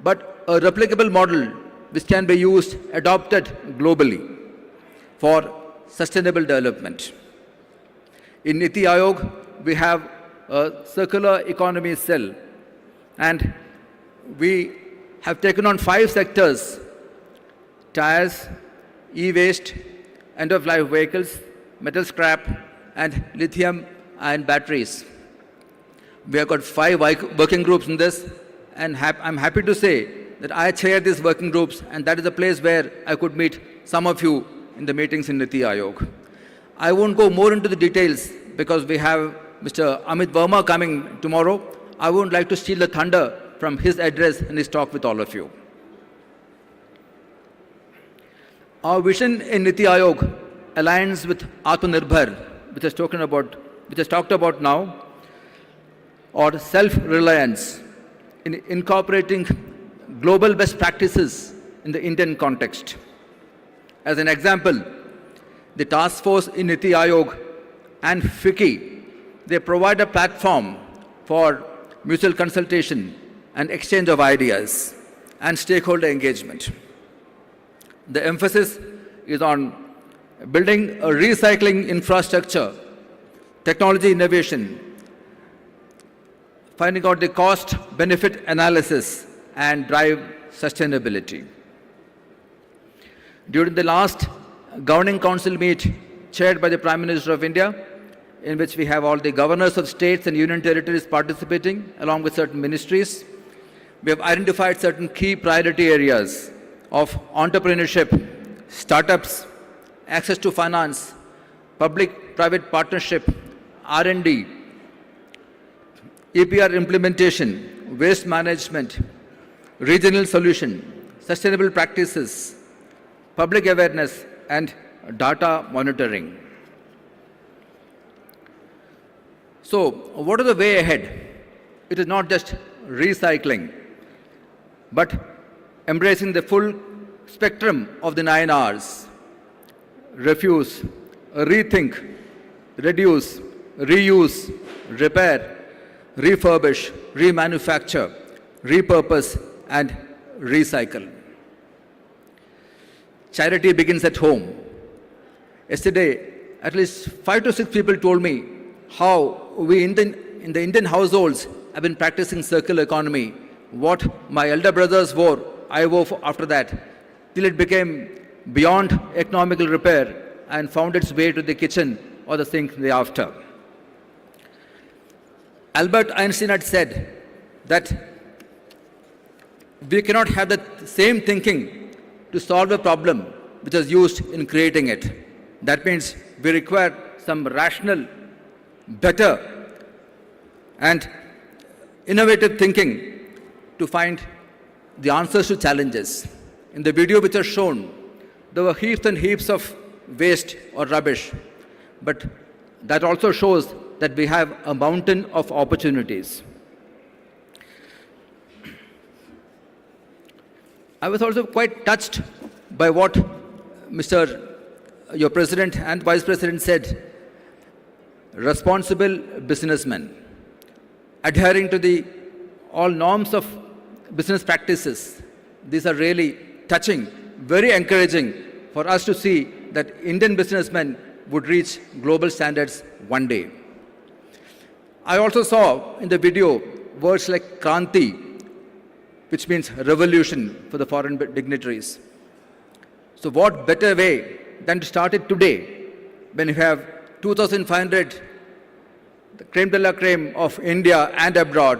but a replicable model which can be used, adopted globally for sustainable development. In Niti Aayog, we have a circular economy cell, and we have taken on 5 sectors: tires, e-waste, end-of-life vehicles, metal scrap, and lithium-ion batteries. We have got 5 working groups in this, and I'm happy to say that I chair these working groups, and that is a place where I could meet some of you in the meetings in Niti Aayog. I won't go more into the details because we have Mr. Amit Verma coming tomorrow. I wouldn't like to steal the thunder from his address and his talk with all of you. Our vision in Niti Aayog aligns with Atmanirbhar, which is talked about now, or self-reliance, in incorporating global best practices in the Indian context. As an example, the task force in Niti Aayog and FICCI, they provide a platform for mutual consultation and exchange of ideas and stakeholder engagement. The emphasis is on building a recycling infrastructure, technology innovation, finding out the cost-benefit analysis, and drive sustainability. During the last Governing Council meet chaired by the Prime Minister of India, in which we have all the governors of states and union territories participating, along with certain ministries, we have identified certain key priority areas of entrepreneurship, startups, access to finance, public-private partnership, R&D, EPR implementation, waste management, regional solution, sustainable practices, public awareness, and data monitoring. So, what is the way ahead? It is not just recycling, but embracing the full spectrum of the 9 Rs: refuse, rethink, reduce, reuse, repair, refurbish, remanufacture, repurpose, and recycle. Charity begins at home. Yesterday, at least 5 to 6 people told me how we in the Indian households have been practicing circular economy. What my elder brothers wore, I wore after that, till it became beyond economical repair and found its way to the kitchen or the sink thereafter. Albert Einstein had said that we cannot have the same thinking to solve a problem which was used in creating it. That means we require some rational, better, and innovative thinking to find the answers to challenges. In the video which was shown, there were heaps and heaps of waste or rubbish, but that also shows that we have a mountain of opportunities. I was also quite touched by what your President and Vice President said. Responsible businessmen, adhering to all norms of business practices. These are really touching, very encouraging for us to see that Indian businessmen would reach global standards one day. I also saw in the video words like Kranti, which means revolution for the foreign dignitaries. So what better way than to start it today when you have 2,500, the creme de la creme of India and abroad,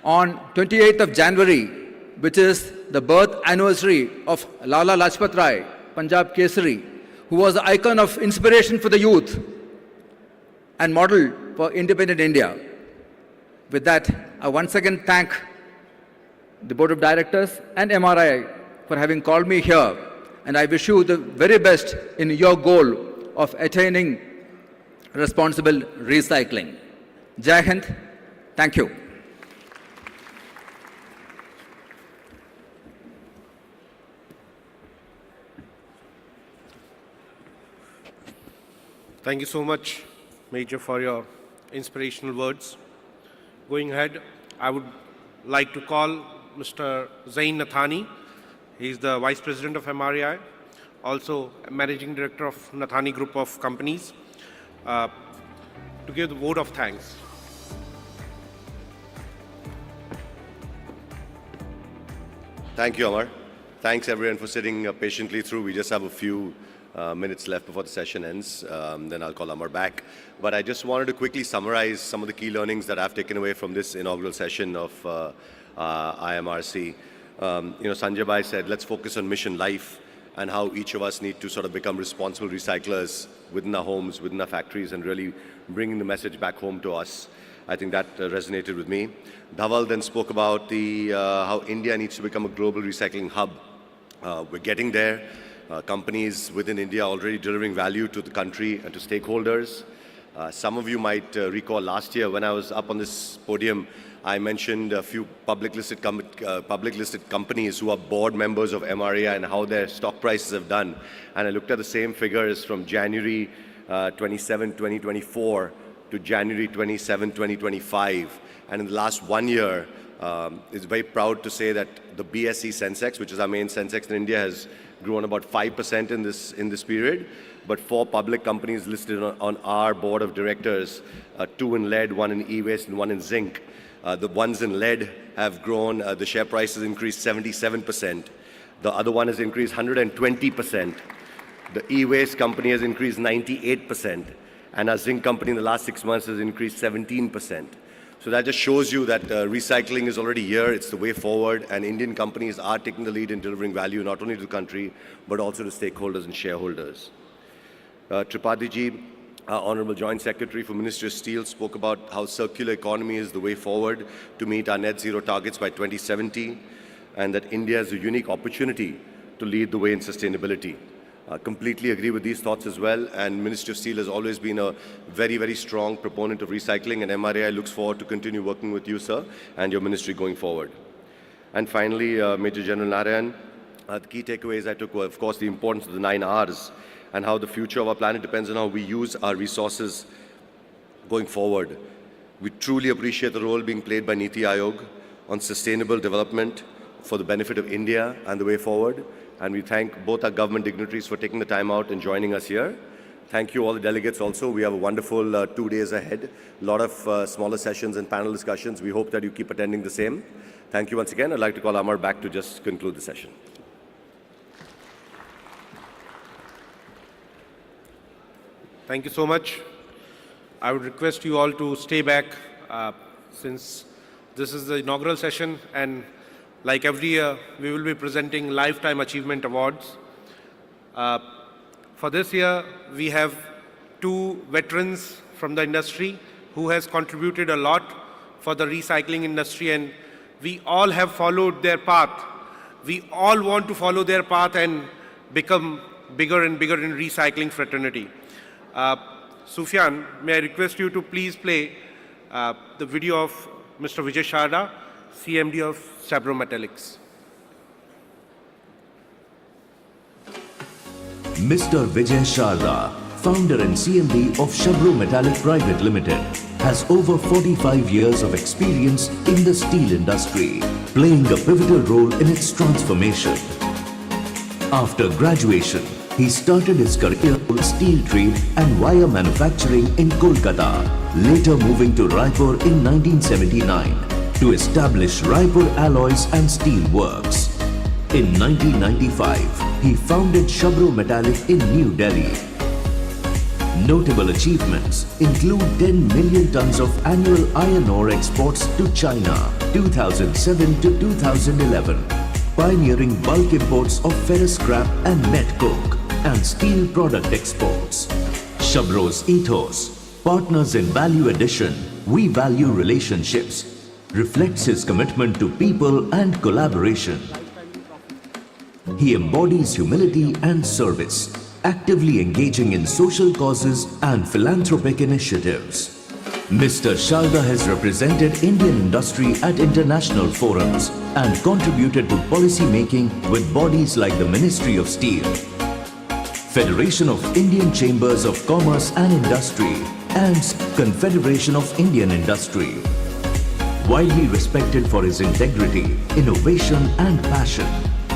on 28th of January, which is the birth anniversary of Lala Lajpat Rai, Punjab Kesari, who was the icon of inspiration for the youth and model for independent India. With that, I once again thank the Board of Directors and MRI for having called me here, and I wish you the very best in your goal of attaining responsible recycling. Jai Hind. Thank you. Thank you so much, Major, for your inspirational words. Going ahead, I would like to call Mr. Zain Nathani. He is the Vice President of MRI, also Managing Director of Nathani Group of Companies, to give the vote of thanks. Thank you, Amar. Thanks, everyone, for sitting patiently through. We just have a few minutes left before the session ends. Then I'll call Amar back. But I just wanted to quickly summarize some of the key learnings that I've taken away from this inaugural session of IMRC. Sanjay Bhai said, let's focus on mission life and how each of us need to sort of become responsible recyclers within our homes, within our factories, and really bringing the message back home to us. I think that resonated with me. Dhaval then spoke about how India needs to become a global recycling hub. We're getting there. Companies within India are already delivering value to the country and to stakeholders. Some of you might recall last year when I was up on this podium, I mentioned a few public listed companies who are board members of MREI and how their stock prices have done. And I looked at the same figures from January 27, 2024 to January 27, 2025. And in the last 1 year, it's very proud to say that the BSE Sensex, which is our main Sensex in India, has grown about 5% in this period. But 4 public companies listed on our board of directors, 2 in lead, 1 in e-waste, and 1 in zinc. The ones in lead have grown, the share price has increased 77%. The other one has increased 120%. The e-waste company has increased 98%. And our zinc company in the last 6 months has increased 17%. So that just shows you that recycling is already here, it's the way forward, and Indian companies are taking the lead in delivering value not only to the country, but also to stakeholders and shareholders. Tripathi ji, our Honorable Joint Secretary for Ministry of Steel, spoke about how circular economy is the way forward to meet our net zero targets by 2070, and that India has a unique opportunity to lead the way in sustainability. Completely agree with these thoughts as well, and Ministry of Steel has always been a very, very strong proponent of recycling, and MRAI looks forward to continue working with you, sir, and your ministry going forward. And finally, Major General Narayan, the key takeaways I took were, of course, the importance of the 9 Rs and how the future of our planet depends on how we use our resources going forward. We truly appreciate the role being played by Niti Aayog on sustainable development for the benefit of India and the way forward. And we thank both our government dignitaries for taking the time out and joining us here. Thank you all the delegates also. We have a wonderful 2 days ahead. A lot of smaller sessions and panel discussions. We hope that you keep attending the same. Thank you once again. I'd like to call Amar back to just conclude the session. Thank you so much. I would request you all to stay back since this is the inaugural session, and like every year, we will be presenting Lifetime Achievement Awards. For this year, we have 2 veterans from the industry who has contributed a lot for the recycling industry, and we all have followed their path. We all want to follow their path and become bigger and bigger in recycling fraternity. Sufyan, may I request you to please play the video of Mr. Vijay Sharda, CMD of Sabro Metallics. Mr. Vijay Sharda, founder and CMD of Shabro Metallic Private Limited, has over 45 years of experience in the steel industry, playing a pivotal role in its transformation. After graduation, he started his career in steel trade and wire manufacturing in Kolkata, later moving to Raipur in 1979 to establish Raipur Alloys and Steel Works. In 1995, he founded Shabro Metallic in New Delhi. Notable achievements include 10 million tons of annual iron ore exports to China 2007 to 2011, pioneering bulk imports of ferrous scrap and met coke, and steel product exports. Shabro's ethos, partners in value addition, we value relationships, reflects his commitment to people and collaboration. He embodies humility and service, actively engaging in social causes and philanthropic initiatives. Mr. Sharda has represented Indian industry at international forums and contributed to policy making with bodies like the Ministry of Steel, Federation of Indian Chambers of Commerce and Industry, and Confederation of Indian Industry. Widely respected for his integrity, innovation and passion,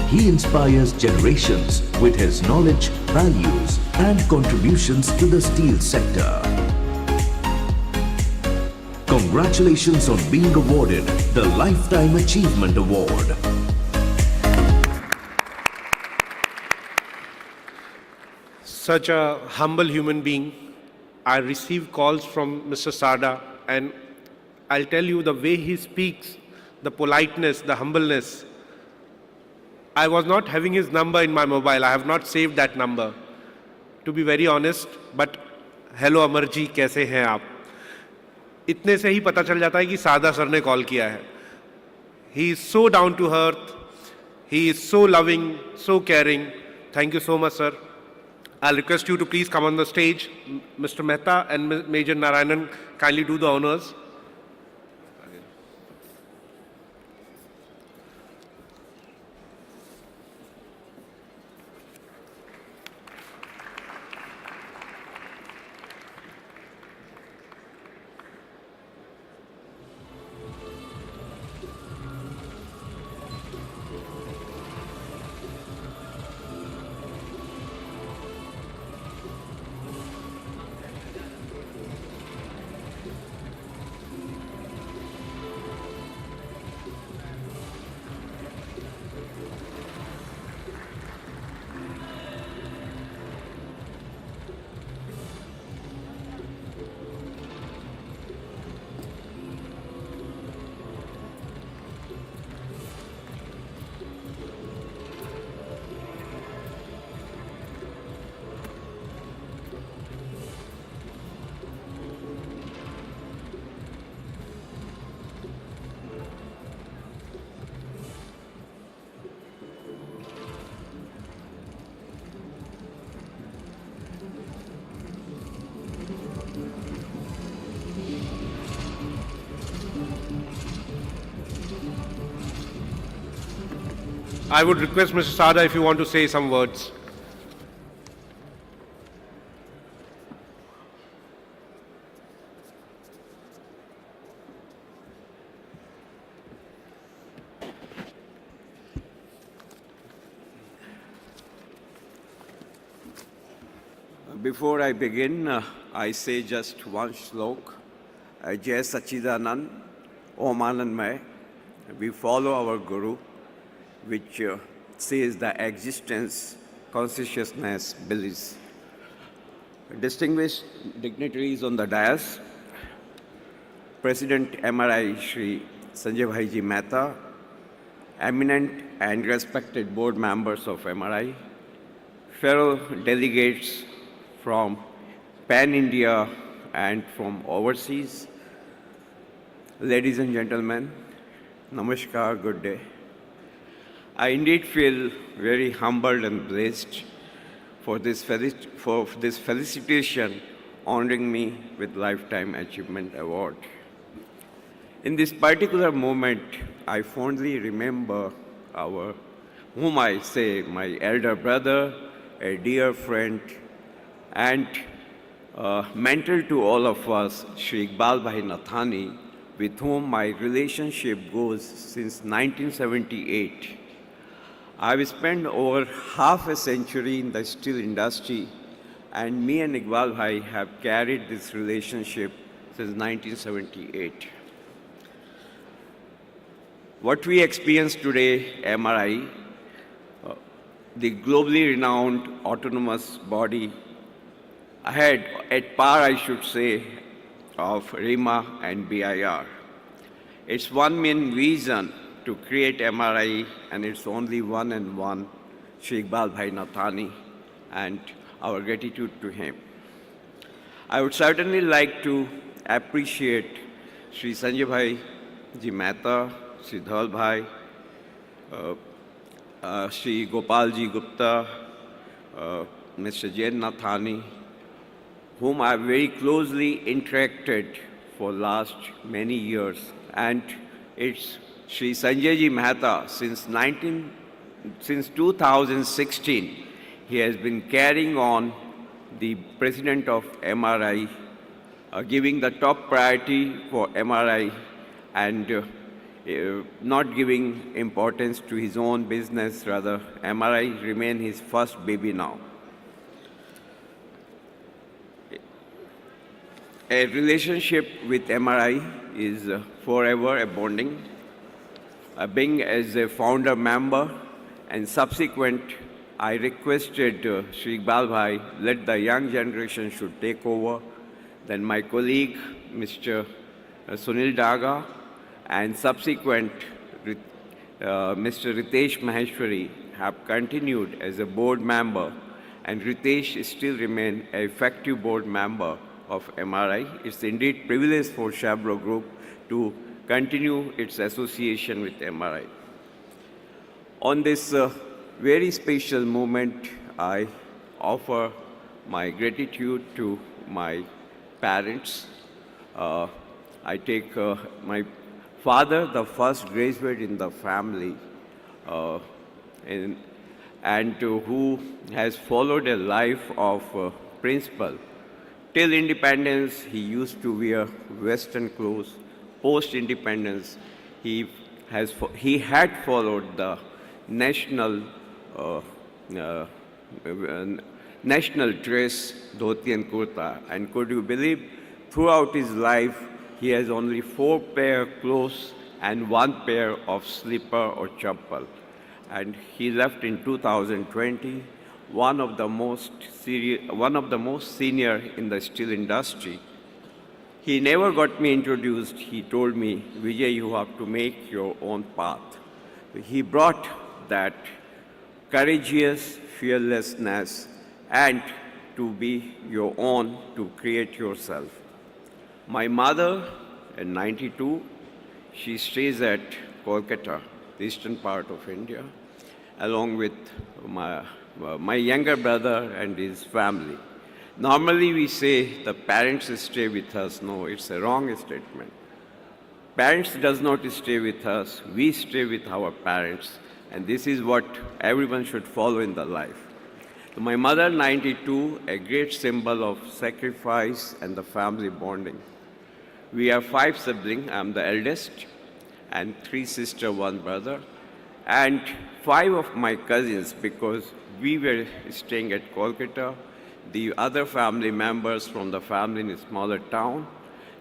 he inspires generations with his knowledge, values, and contributions to the steel sector. Congratulations on being awarded the Lifetime Achievement Award. Such a humble human being. I receive calls from Mr. Sarda, and I'll tell you the way he speaks, the politeness, the humbleness. I was not having his number in my mobile. I have not saved that number, to be very honest. But hello Amar ji, कैसे हैं आप? इतने से ही पता चल जाता है कि सादा सर ने कॉल किया है. He is so down to earth. He is so loving, so caring. Thank you so much, sir. I'll request you to please come on the stage. Mr. Mehta and Major Narayanan, kindly do the honors. I would request Mr. Sada if you want to say some words. Before I begin, I say just one slok. Jai Sachidanand, Om Anandmay. We follow our Guru, which says the existence, consciousness, bliss. Distinguished dignitaries on the dais, President MRI Shri Sanjay Bhaiji Mehta, eminent and respected board members of MRI, fellow delegates from Pan-India and from overseas, ladies and gentlemen, namaskar, good day. I indeed feel very humbled and blessed for this felicitation honoring me with Lifetime Achievement Award. In this particular moment, I fondly remember whom I say, my elder brother, a dear friend, and mentor to all of us, Shri Iqbal Bhai Nathani, with whom my relationship goes since 1978. I've spent over half a century in the steel industry, and me and Iqbal Bhai have carried this relationship since 1978. What we experience today, MRI, the globally renowned autonomous body, ahead, at par, I should say, of RIMA and BIR. Its one main reason to create MRI, and it's only one and one, Shri Iqbal Bhai Nathani, and our gratitude to him. I would certainly like to appreciate Shri Sanjay Bhai Ji Mehta, Shri Dhawal Bhai, Shri Gopal Ji Gupta, Mr. Jain Nathani, whom I have very closely interacted for last many years, and it's Shri Sanjay Ji Mehta since 2016. He has been carrying on the president of MRI, giving the top priority for MRI and not giving importance to his own business. Rather, MRI remain his first baby now. A relationship with MRI is forever a bonding. Being as a founder member and subsequent, I requested Shri Iqbal Bhai, let the young generation should take over. Then my colleague, Mr. Sunil Daga, and subsequent, Mr. Ritesh Maheshwari have continued as a board member, and Ritesh still remains an effective board member of MRI. It's indeed privilege for Shabro Group to continue its association with MRI. On this very special moment, I offer my gratitude to my parents. I take my father, the first graduate in the family, and who has followed a life of principle. Till independence, he used to wear Western clothes. Post-independence, he had followed the national dress, dhoti and kurta. And could you believe, throughout his life, he has only 4 pair of clothes and 1 pair of slipper or chappal. And he left in 2020, one of the most senior in the steel industry. He never got me introduced. He told me, Vijay, you have to make your own path. He brought that courageous fearlessness and to be your own, to create yourself. My mother, at 92, she stays at Kolkata, the eastern part of India, along with my younger brother and his family. Normally we say the parents stay with us. No, it's a wrong statement. Parents does not stay with us. We stay with our parents. And this is what everyone should follow in the life. So my mother, 92, a great symbol of sacrifice and the family bonding. We are 5 siblings. I'm the eldest, and 3 sisters, 1 brother, and 5 of my cousins, because we were staying at Kolkata. The other family members from the family in a smaller town.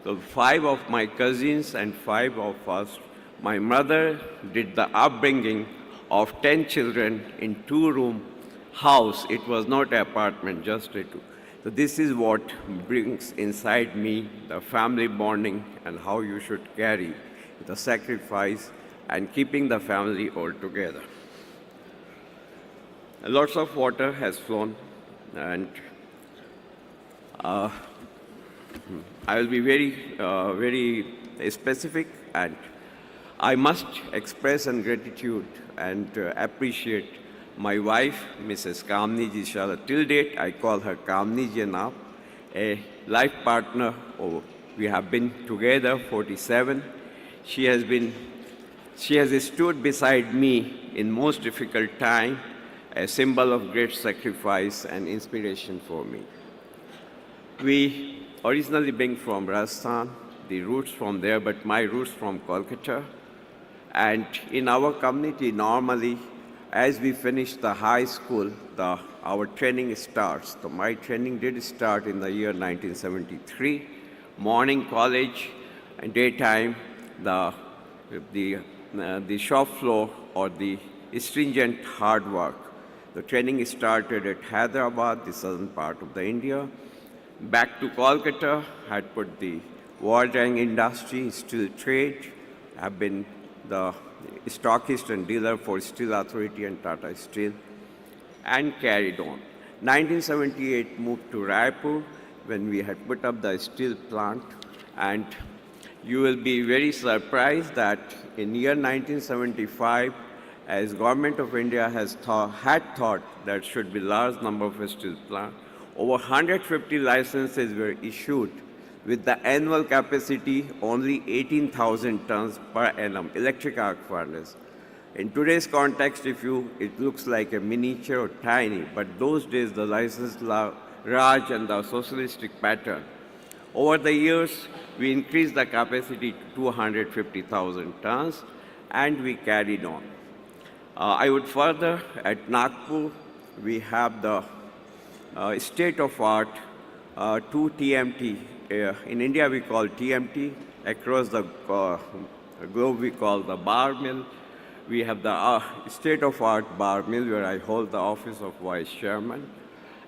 So 5 of my cousins and 5 of us. My mother did the upbringing of 10 children in 2-room house. It was not an apartment, just a 2. So this is what brings inside me the family bonding and how you should carry the sacrifice and keeping the family all together. Lots of water has flown, and I will be very specific, and I must express gratitude and appreciate my wife, Mrs. Kamni Ji Shala. Till date, I call her Kamni Ji now, a life partner. We have been together 47. She has stood beside me in most difficult time, a symbol of great sacrifice and inspiration for me. We originally being from Rajasthan, the roots from there, but my roots from Kolkata. And in our community, normally, as we finish the high school, our training starts. So my training did start in the year 1973. Morning college, and daytime, the shop floor or the stringent hard work. The training started at Hyderabad, the southern part of the India. Back to Kolkata, had put the wartime industry, steel trade, have been the stockist and dealer for Steel Authority and Tata Steel, and carried on. 1978 moved to Raipur when we had put up the steel plant, and you will be very surprised that in year 1975, as Government of India had thought that should be large number of steel plant, over 150 licenses were issued with the annual capacity only 18,000 tons per annum, electric arc furnace. In today's context, it looks like a miniature or tiny, but those days the license Raj and the socialistic pattern. Over the years, we increased the capacity to 250,000 tons, and we carried on. I would further, at Nagpur, we have the state-of-art 2 TMT. In India, we call TMT. Across the globe, we call the bar mill. We have the state-of-art bar mill where I hold the office of vice chairman.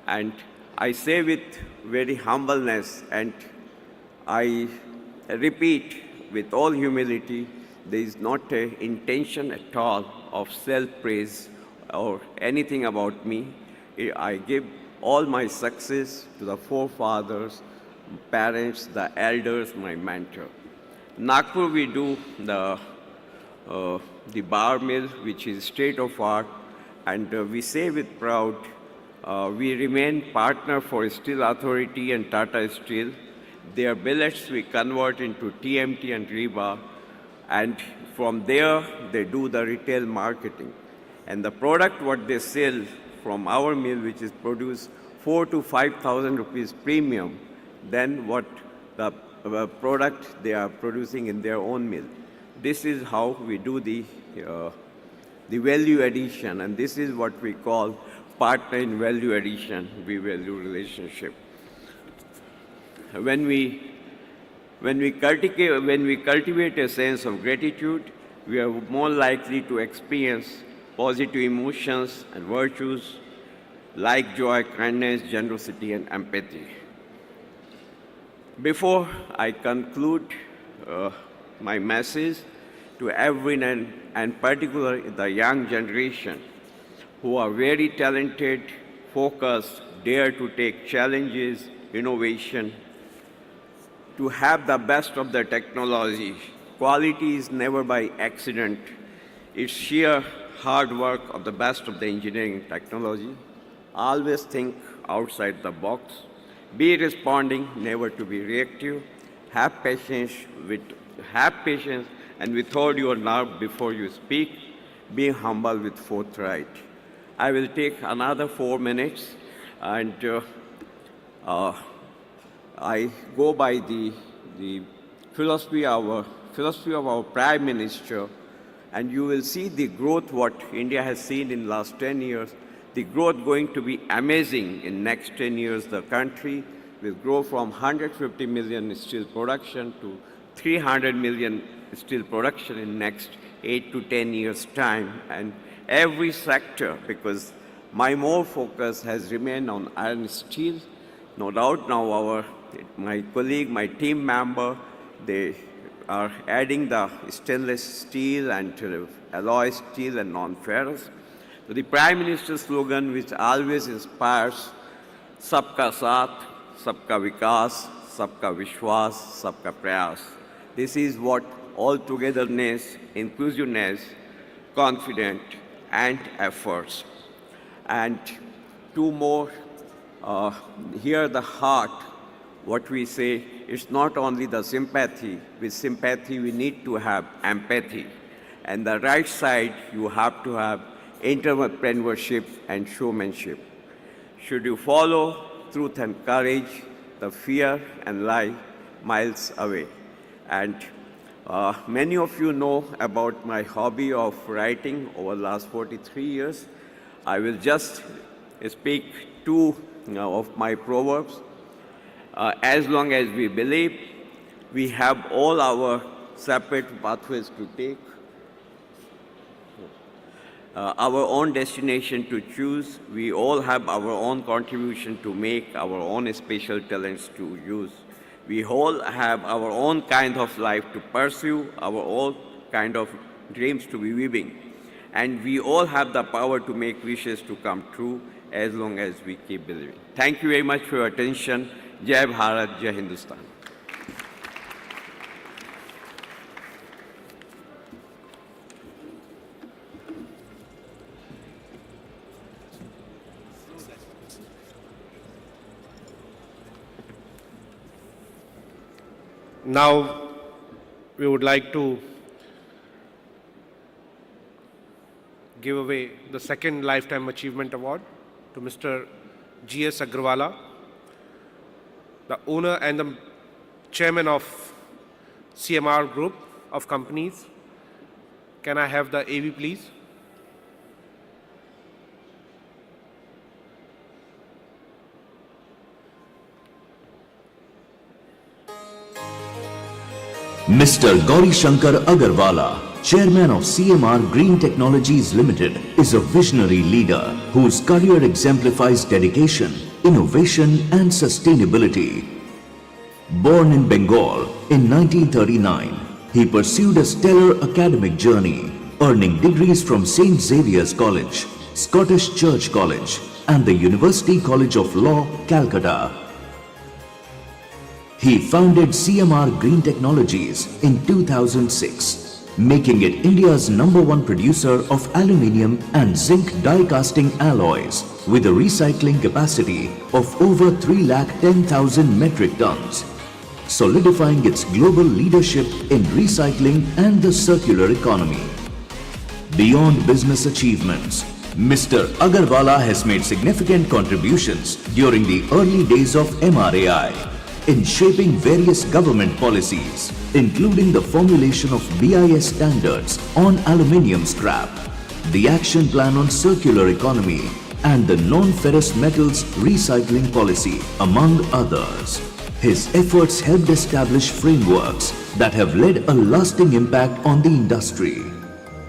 And I say with very humbleness, and I repeat with all humility, there is not an intention at all of self-praise or anything about me. I give all my success to the forefathers, parents, the elders, my mentor. Nagpur, we do the bar mill, which is state-of-art, and we say with pride, we remain partner for Steel Authority and Tata Steel. Their billets we convert into TMT and rebar, and from there they do the retail marketing. And the product what they sell from our mill, which is produced 4,000 to 5,000 rupees premium than what the product they are producing in their own mill. This is how we do the value addition, and this is what we call partner in value addition, we value relationship. When we cultivate a sense of gratitude, we are more likely to experience positive emotions and virtues like joy, kindness, generosity, and empathy. Before I conclude my message to everyone, and particularly the young generation, who are very talented, focused, dare to take challenges, innovation, to have the best of the technology. Quality is never by accident. It's sheer hard work of the best of the engineering technology. Always think outside the box. Be responding, never to be reactive. Have patience and withhold your nerve before you speak. Be humble with forthright. I will take another 4 minutes, and I go by the philosophy of our Prime Minister, and you will see the growth what India has seen in last 10 years. The growth going to be amazing in next 10 years. The country will grow from 150 million steel production to 300 million steel production in next 8 to 10 years' time. And every sector, because my more focus has remained on iron steel. No doubt now my colleague, my team member, they are adding the stainless steel and alloy steel and non-ferrous. The Prime Minister's slogan, which always inspires, Sabka Saath, Sabka Vikas, Sabka Vishwas, Sabka Prayas. This is what all togetherness, inclusiveness, confidence, and efforts. And two more, here the heart, what we say, it's not only the sympathy. With sympathy, we need to have empathy. And the right side, you have to have entrepreneurship and showmanship. Should you follow truth and courage, the fear and lie miles away. And many of you know about my hobby of writing over the last 43 years. I will just speak two of my proverbs. As long as we believe, we have all our separate pathways to take, our own destination to choose. We all have our own contribution to make, our own special talents to use. We all have our own kind of life to pursue, our own kind of dreams to be weaving. And we all have the power to make wishes to come true as long as we keep believing. Thank you very much for your attention. Jai Bharat, Jai Hindustan. Now, we would like to give away the second Lifetime Achievement Award to Mr. G.S. Agrawala, the owner and the chairman of CMR Group of companies. Can I have the AV, please? Mr. Gauri Shankar Agarwala, Chairman of CMR Green Technologies Limited, is a visionary leader whose career exemplifies dedication, innovation and sustainability. Born in Bengal in 1939, he pursued a stellar academic journey, earning degrees from St. Xavier's College, Scottish Church College and the University College of Law, Calcutta. He founded CMR Green Technologies in 2006, making it India's #1 producer of aluminium and zinc die casting alloys with a recycling capacity of over 310,000 metric tons, solidifying its global leadership in recycling and the circular economy. Beyond business achievements, Mr. Agarwala has made significant contributions during the early days of MRAI in shaping various government policies, including the formulation of BIS standards on aluminium scrap, the action plan on circular economy, and the non-ferrous metals recycling policy, among others. His efforts helped establish frameworks that have led a lasting impact on the industry.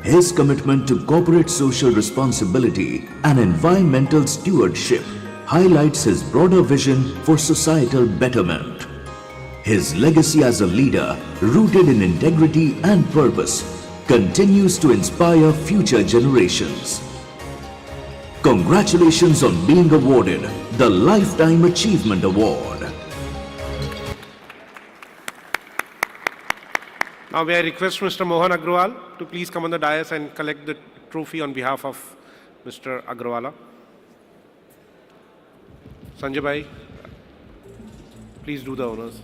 His commitment to corporate social responsibility and environmental stewardship highlights his broader vision for societal betterment. His legacy as a leader, rooted in integrity and purpose, continues to inspire future generations. Congratulations on being awarded the Lifetime Achievement Award. Now may I request Mr. Mohan Agrawal to please come on the dais and collect the trophy on behalf of Mr. Agrawala. Sanjay Bhai, please do the honors.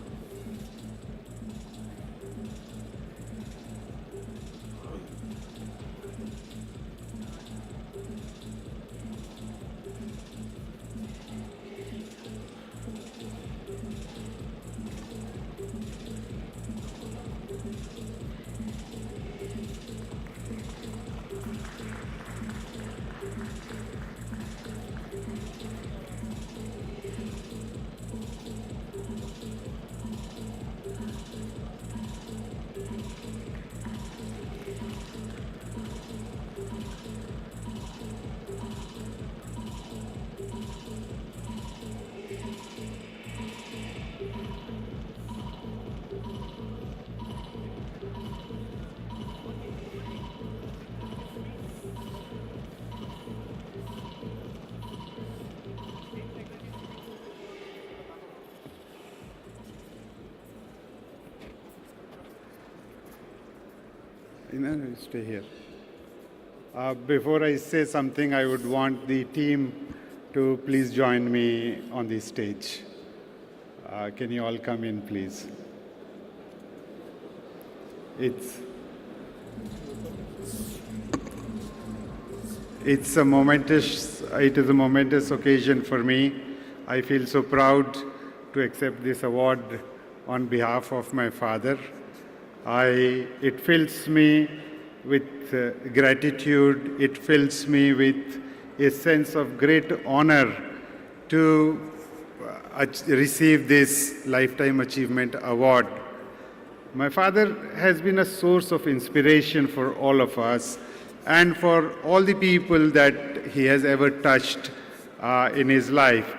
Stay here. Before I say something, I would want the team to please join me on the stage. Can you all come in, please? It is a momentous occasion for me. I feel so proud to accept this award on behalf of my father. It fills me with gratitude. It fills me with a sense of great honor to receive this Lifetime Achievement Award. My father has been a source of inspiration for all of us and for all the people that he has ever touched in his life.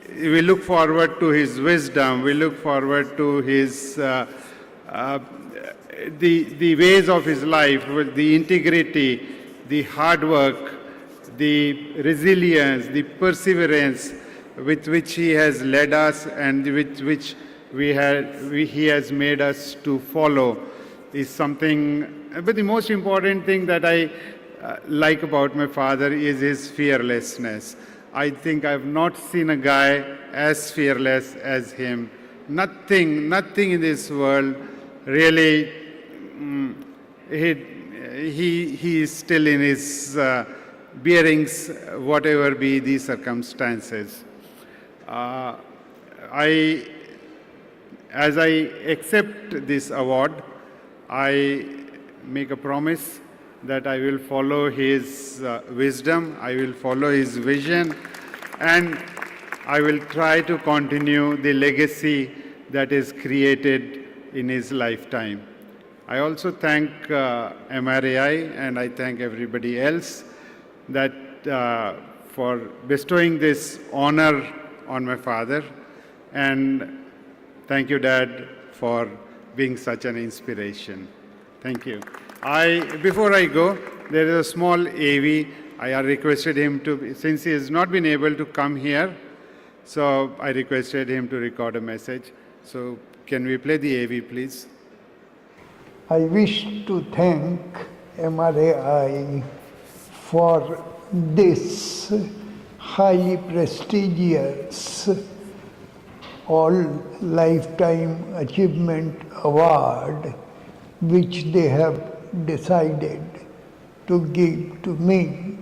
We look forward to his wisdom. We look forward to his the ways of his life, the integrity, the hard work, the resilience, the perseverance with which he has led us and with which he has made us to follow is something. But the most important thing that I like about my father is his fearlessness. I think I've not seen a guy as fearless as him. Nothing in this world really. He is still in his bearings, whatever be the circumstances. As I accept this award, I make a promise that I will follow his wisdom, I will follow his vision, and I will try to continue the legacy that is created in his lifetime. I also thank MRAI and I thank everybody else that for bestowing this honor on my father, and thank you, Dad, for being such an inspiration. Thank you. Before I go, there is a small AV. I requested him to, since he has not been able to come here, so I requested him to record a message. So can we play the AV, please? I wish to thank MRAI for this highly prestigious All Lifetime Achievement Award, which they have decided to give to me.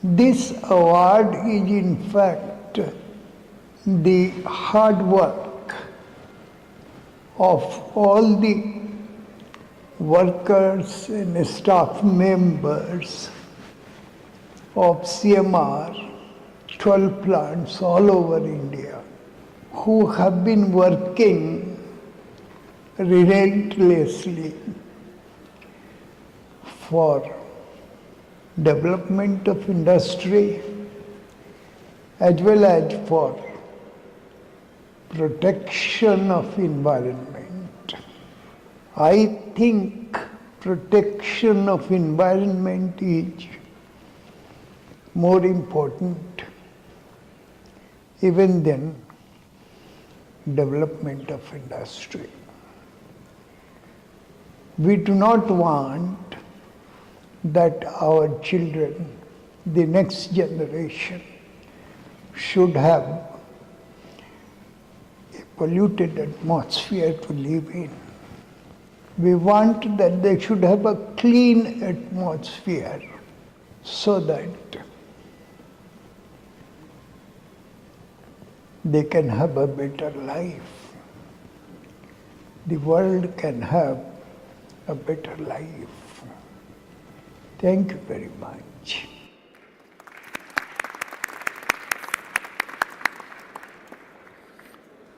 This award is in fact the hard work of all the workers and staff members of CMR 12 plants all over India who have been working relentlessly for development of industry as well as for protection of environment. I think protection of environment is more important even than development of industry. We do not want that our children, the next generation, should have a polluted atmosphere to live in. We want that they should have a clean atmosphere so that they can have a better life. The world can have a better life. Thank you very much.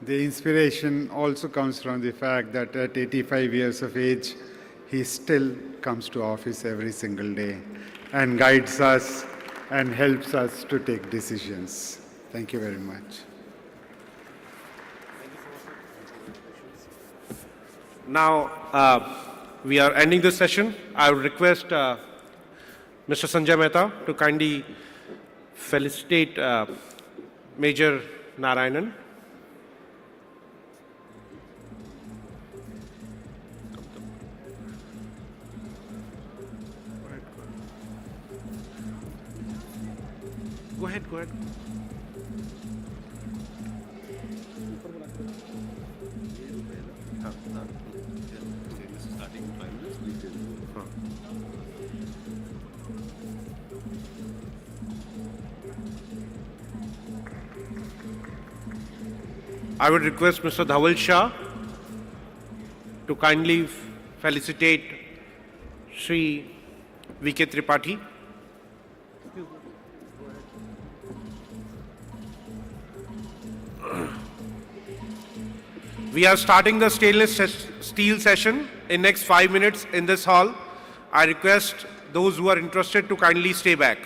The inspiration also comes from the fact that at 85 years of age, he still comes to office every single day and guides us and helps us to take decisions. Thank you very much. Now, we are ending this session. I would request Mr. Sanjay Mehta to kindly felicitate Major Narayanan. Go ahead, go ahead. I would request Mr. Dhawal Shah to kindly felicitate Shri V.K. Tripathi. We are starting the stainless steel session in next 5 minutes in this hall. I request those who are interested to kindly stay back.